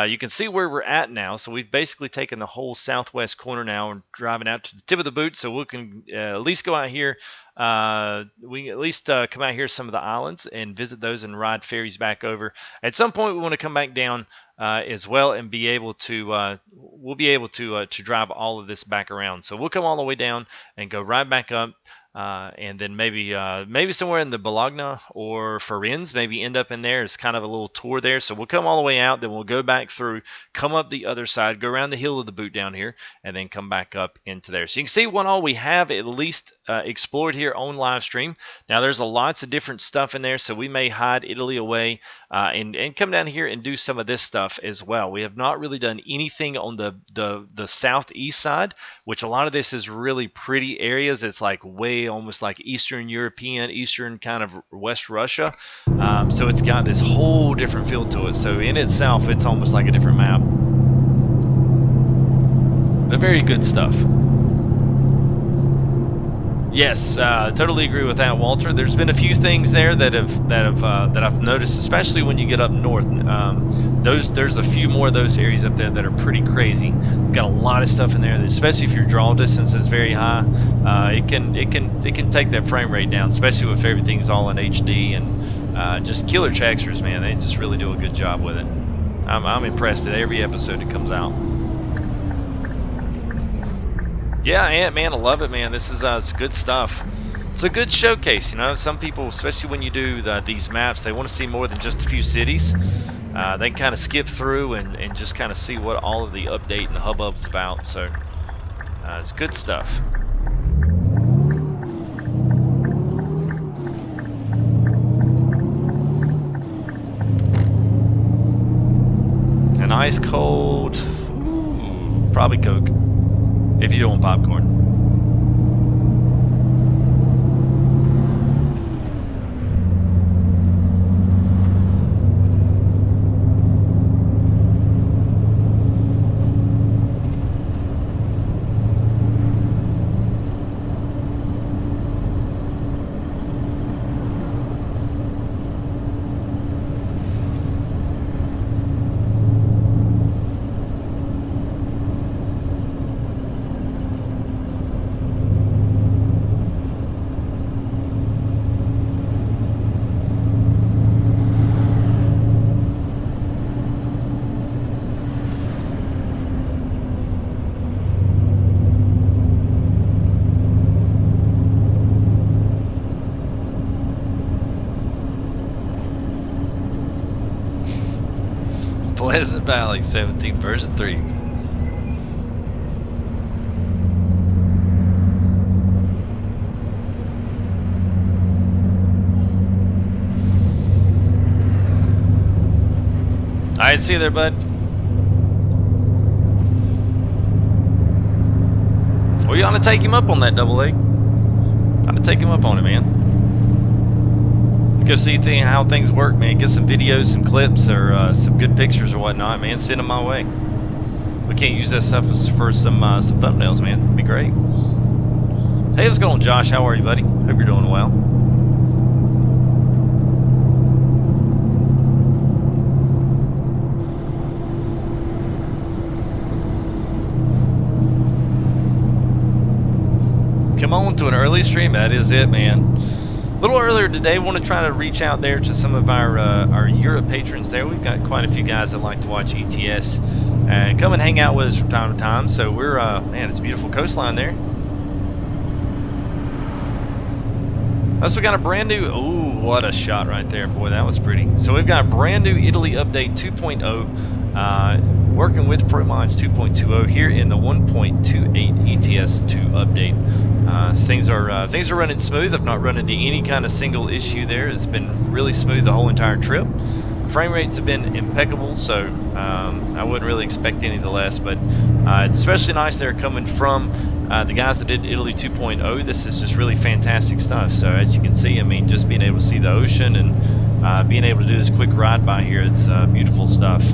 A: you can see where we're at now. So we've basically taken the whole southwest corner now and driving out to the tip of the boot. So we can at least go out here. We can at least come out here some of the islands and visit those and ride ferries back over. At some point, we want to come back down as well and be able to we'll be able to drive all of this back around. So we'll come all the way down and go right back up. And then maybe somewhere in the Bologna or Firenze, maybe end up in there. It's kind of a little tour there. So we'll come all the way out, then we'll go back through, come up the other side, go around the hill of the boot down here, and then come back up into there. So you can see what all we have at least explored here on live stream. Now there's lots of different stuff in there, so we may hide Italy away and come down here and do some of this stuff as well. We have not really done anything on the southeast side, which a lot of this is really pretty areas. It's like way almost like Eastern European, Eastern kind of West Russia. So it's got this whole different feel to it. So in itself, it's almost like a different map. But very good stuff. Yes, totally agree with that, Walter. There's been a few things there that I've noticed, especially when you get up north. There's a few more of those areas up there that are pretty crazy. We've got a lot of stuff in there, that, especially if your draw distance is very high. It can take that frame rate down, especially if everything's all in HD and just killer trackers, man. They just really do a good job with it. I'm impressed at every episode that comes out. Yeah, Ant-Man, I love it, man. This is it's good stuff. It's a good showcase, you know. Some people, especially when you do these maps, they want to see more than just a few cities. They can kind of skip through and just kind of see what all of the update and the hubbub's about. So it's good stuff. An ice cold, ooh, probably Coke. If you don't want popcorn. Pleasant Valley 17 version 3. Alright, see you there, bud. Well, you ought to take him up on that double leg. Ought to take him up on it, man. Go see how things work, man. Get some videos, some clips, or some good pictures or whatnot, man. Send them my way. We can't use that stuff for some thumbnails, man. It'd be great. Hey, what's going on, Josh? How are you, buddy? Hope you're doing well. Come on to an early stream. That is it, man. A little earlier today, want to try to reach out there to some of our Europe patrons there. We've got quite a few guys that like to watch ETS and come and hang out with us from time to time. So we're, man, it's a beautiful coastline there. Plus, we got a brand new, ooh, what a shot right there. Boy, that was pretty. So we've got a brand new Italy update 2.0, working with ProMods 2.20 here in the 1.28 ETS2 update. Things are running smooth. I've not run into any kind of single issue there. It's been really smooth the whole entire trip. Frame rates have been impeccable, so I wouldn't really expect any less. But it's especially nice they're coming from the guys that did Italy 2.0. This is just really fantastic stuff. So as you can see, I mean, just being able to see the ocean and being able to do this quick ride by here, it's beautiful stuff.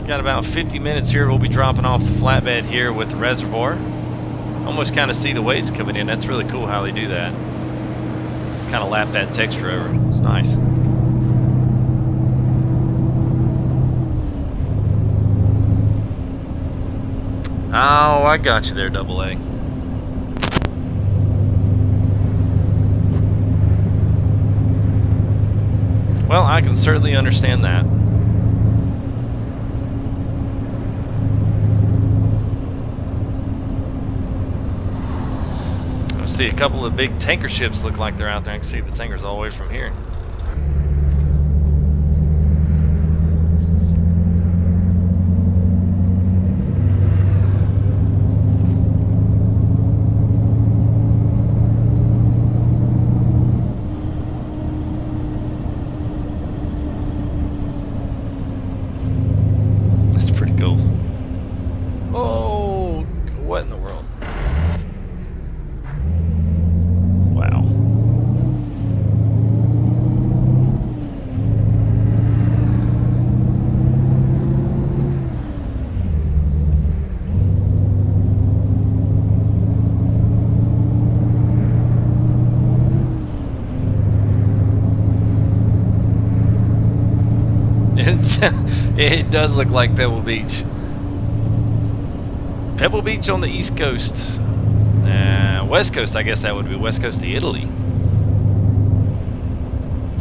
A: Got about 50 minutes here. We'll be dropping off the flatbed here with the reservoir. Almost kind of see the waves coming in. That's really cool how they do that. It's kind of lap that texture over. It's nice. Oh, I got you there, Double A. Well, I can certainly understand that. I see a couple of big tanker ships look like they're out there. I can see the tankers all the way from here. That's pretty cool. Oh, what in the world? Wow. It does look like Pebble Beach. Pebble Beach on the East Coast. West Coast, I guess that would be West Coast of Italy.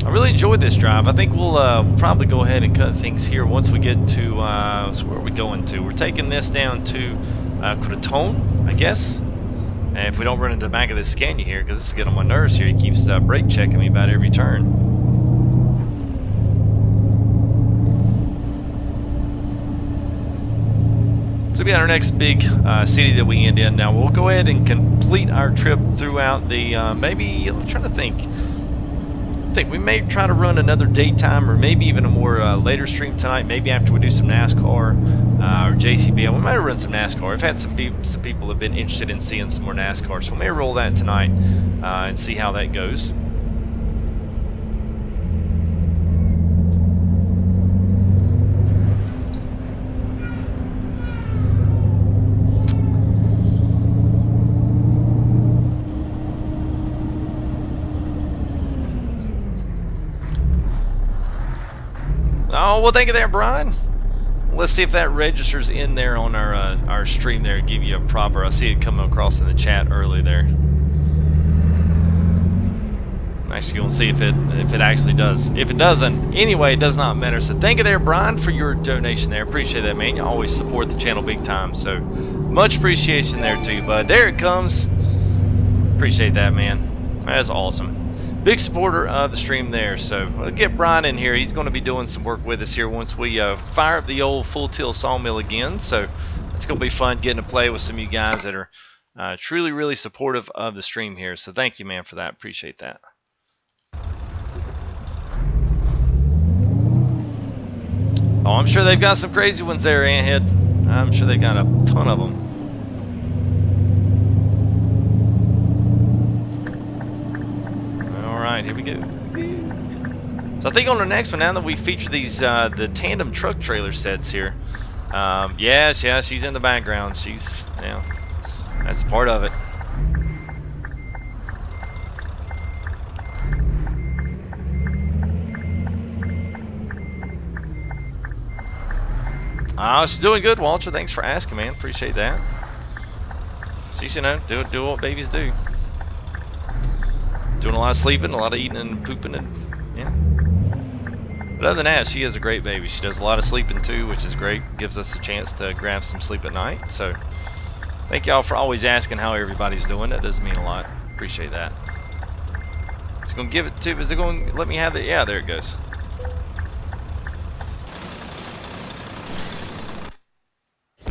A: I really enjoyed this drive. I think we'll probably go ahead and cut things here once we get to, so where are we going to? We're taking this down to Crotone, I guess. And if we don't run into the back of this Scania here, because this is getting on my nerves here, he keeps brake checking me about every turn. So we'll be on our next big city that we end in. Now we'll go ahead and complete our trip throughout the, maybe, I'm trying to think. I think we may try to run another daytime or maybe even a more later stream tonight, maybe after we do some NASCAR or JCB. We might run some NASCAR. I've had some people have been interested in seeing some more NASCAR, so we may roll that tonight and see how that goes. Oh, well, thank you there, Brian. Let's see if that registers in there on our stream there. Give you a proper. I see it coming across in the chat early there. I'm actually going to see if it actually does. If it doesn't, anyway, it does not matter. So thank you there, Brian, for your donation there. Appreciate that, man. You always support the channel big time. So much appreciation there to you, bud. There it comes. Appreciate that, man. That is awesome. Big supporter of the stream there. So we'll get Brian in here. He's going to be doing some work with us here once we fire up the old full tilt sawmill again. So it's going to be fun getting to play with some of you guys that are truly, really supportive of the stream here. So thank you, man, for that. Appreciate that. Oh, I'm sure they've got some crazy ones there, Anthead. I'm sure they got a ton of them. Alright, here we go. So I think on the next one, now that we feature these the tandem truck trailer sets here, yeah, she's in the background. Yeah, that's part of it. She's doing good, Walter. Thanks for asking, man. Appreciate that. She's, you know, do what babies do. Doing a lot of sleeping, a lot of eating and pooping, and yeah. But other than that, she is a great baby. She does a lot of sleeping too, which is great. Gives us a chance to grab some sleep at night. So thank y'all for always asking how everybody's doing. That does mean a lot. Appreciate that. Is it going to give it to? Is it going to let me have it? Yeah, there it goes.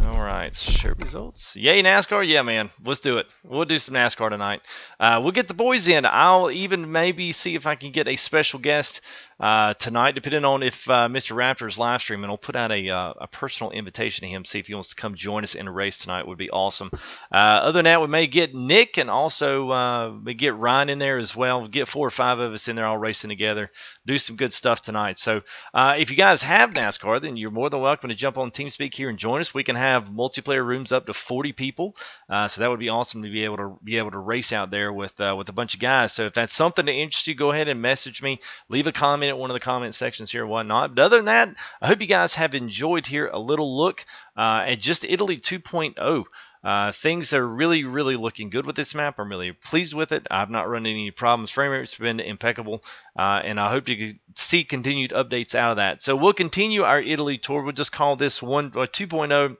A: All right. right, show results. Yay, NASCAR. Yeah, man. Let's do it. We'll do some NASCAR tonight. We'll get the boys in. I'll even maybe see if I can get a special guest tonight, depending on if Mr. Raptor's live streaming. I'll put out a personal invitation to him, see if he wants to come join us in a race tonight. Would be awesome. Other than that, we may get Nick and also we get Ryan in there as well. We'll get 4 or 5 of us in there all racing together. Do some good stuff tonight. So if you guys have NASCAR, then you're more than welcome to jump on TeamSpeak here and join us. We can have multiplayer rooms up to 40 people, so that would be awesome to be able to race out there with a bunch of guys. So if that's something that interests you, go ahead and message me. Leave a comment at one of the comment sections here or whatnot. But other than that, I hope you guys have enjoyed here a little look at just Italy 2.0. Things are really, really looking good with this map. I'm really pleased with it. I've not run into any problems. Frame rate's been impeccable, and I hope you see continued updates out of that. So we'll continue our Italy tour. We'll just call this 2.0.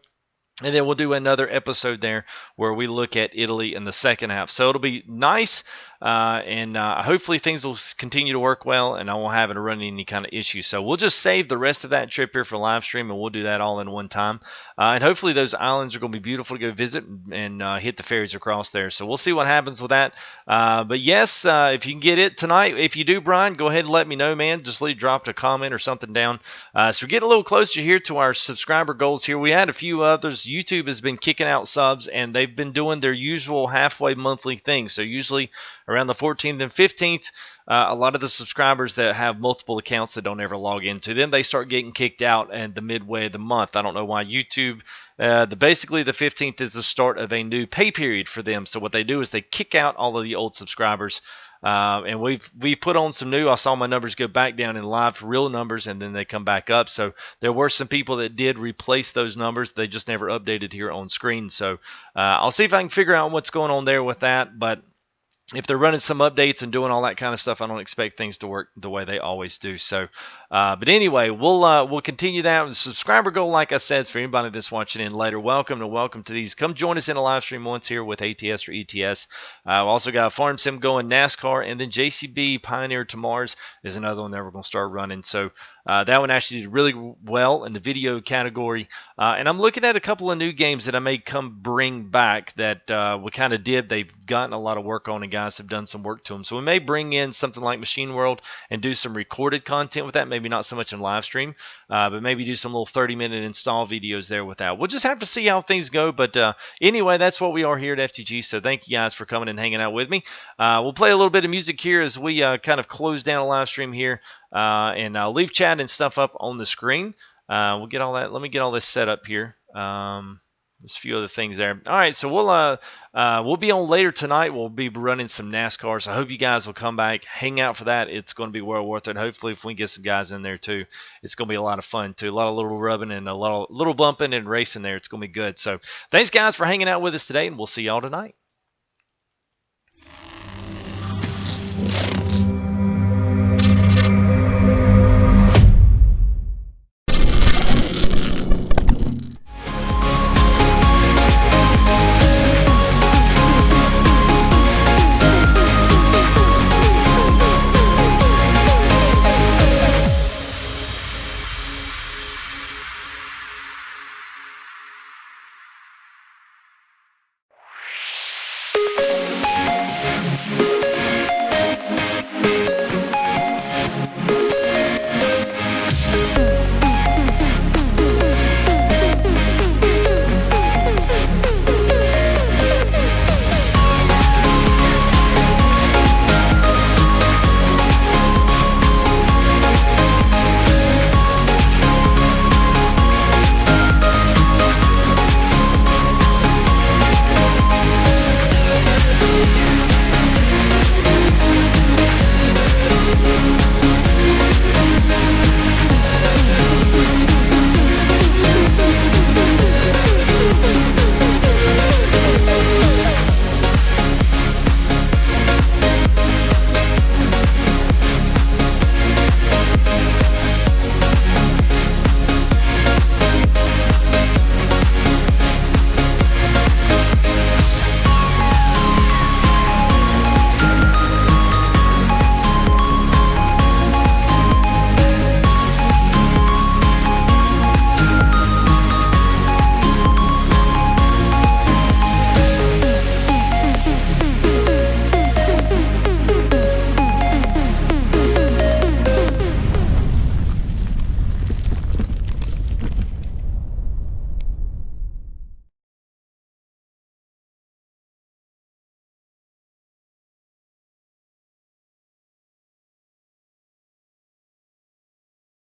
A: And then we'll do another episode there where we look at Italy in the second half. So it'll be nice, and hopefully things will continue to work well, and I won't have to run any kind of issues. So we'll just save the rest of that trip here for live stream, and we'll do that all in one time. And hopefully those islands are going to be beautiful to go visit and hit the ferries across there. So we'll see what happens with that. But yes, if you can get it tonight, if you do, Brian, go ahead and let me know, man. Just drop a comment or something down. So we're getting a little closer here to our subscriber goals here. We had a few others. YouTube has been kicking out subs, and they've been doing their usual halfway monthly thing. So usually around the 14th and 15th, a lot of the subscribers that have multiple accounts that don't ever log into them, they start getting kicked out at the midway of the month. I don't know why YouTube. Basically the 15th is the start of a new pay period for them. So what they do is they kick out all of the old subscribers. And we put on some new. I saw my numbers go back down in live real numbers, and then they come back up. So there were some people that did replace those numbers. They just never updated here on screen. So I'll see if I can figure out what's going on there with that. But if they're running some updates and doing all that kind of stuff, I don't expect things to work the way they always do. So, but anyway, we'll continue that. The subscriber goal, like I said, for anybody that's watching in later, welcome to these. Come join us in a live stream once here with ATS or ETS. We also got Farm Sim going, NASCAR, and then JCB Pioneer to Mars is another one that we're going to start running. So that one actually did really well in the video category. And I'm looking at a couple of new games that I may bring back that we kind of did. They've gotten a lot of work on, and guys have done some work to them. So we may bring in something like Machine World and do some recorded content with that. Maybe not so much in live stream, but maybe do some little 30-minute install videos there with that. We'll just have to see how things go. But anyway, that's what we are here at FTG. So thank you guys for coming and hanging out with me. We'll play a little bit of music here as we kind of close down a live stream here, and I'll leave chat and stuff up on the screen. We'll get all that. Let me get all this set up here. There's a few other things there. All right, so we'll be on later tonight. We'll be running some NASCAR. So I hope you guys will come back, hang out for that. It's going to be well worth it. Hopefully, if we can get some guys in there too, it's going to be a lot of fun too. A lot of little rubbing and a little bumping and racing there. It's going to be good. So thanks guys for hanging out with us today, and we'll see y'all tonight.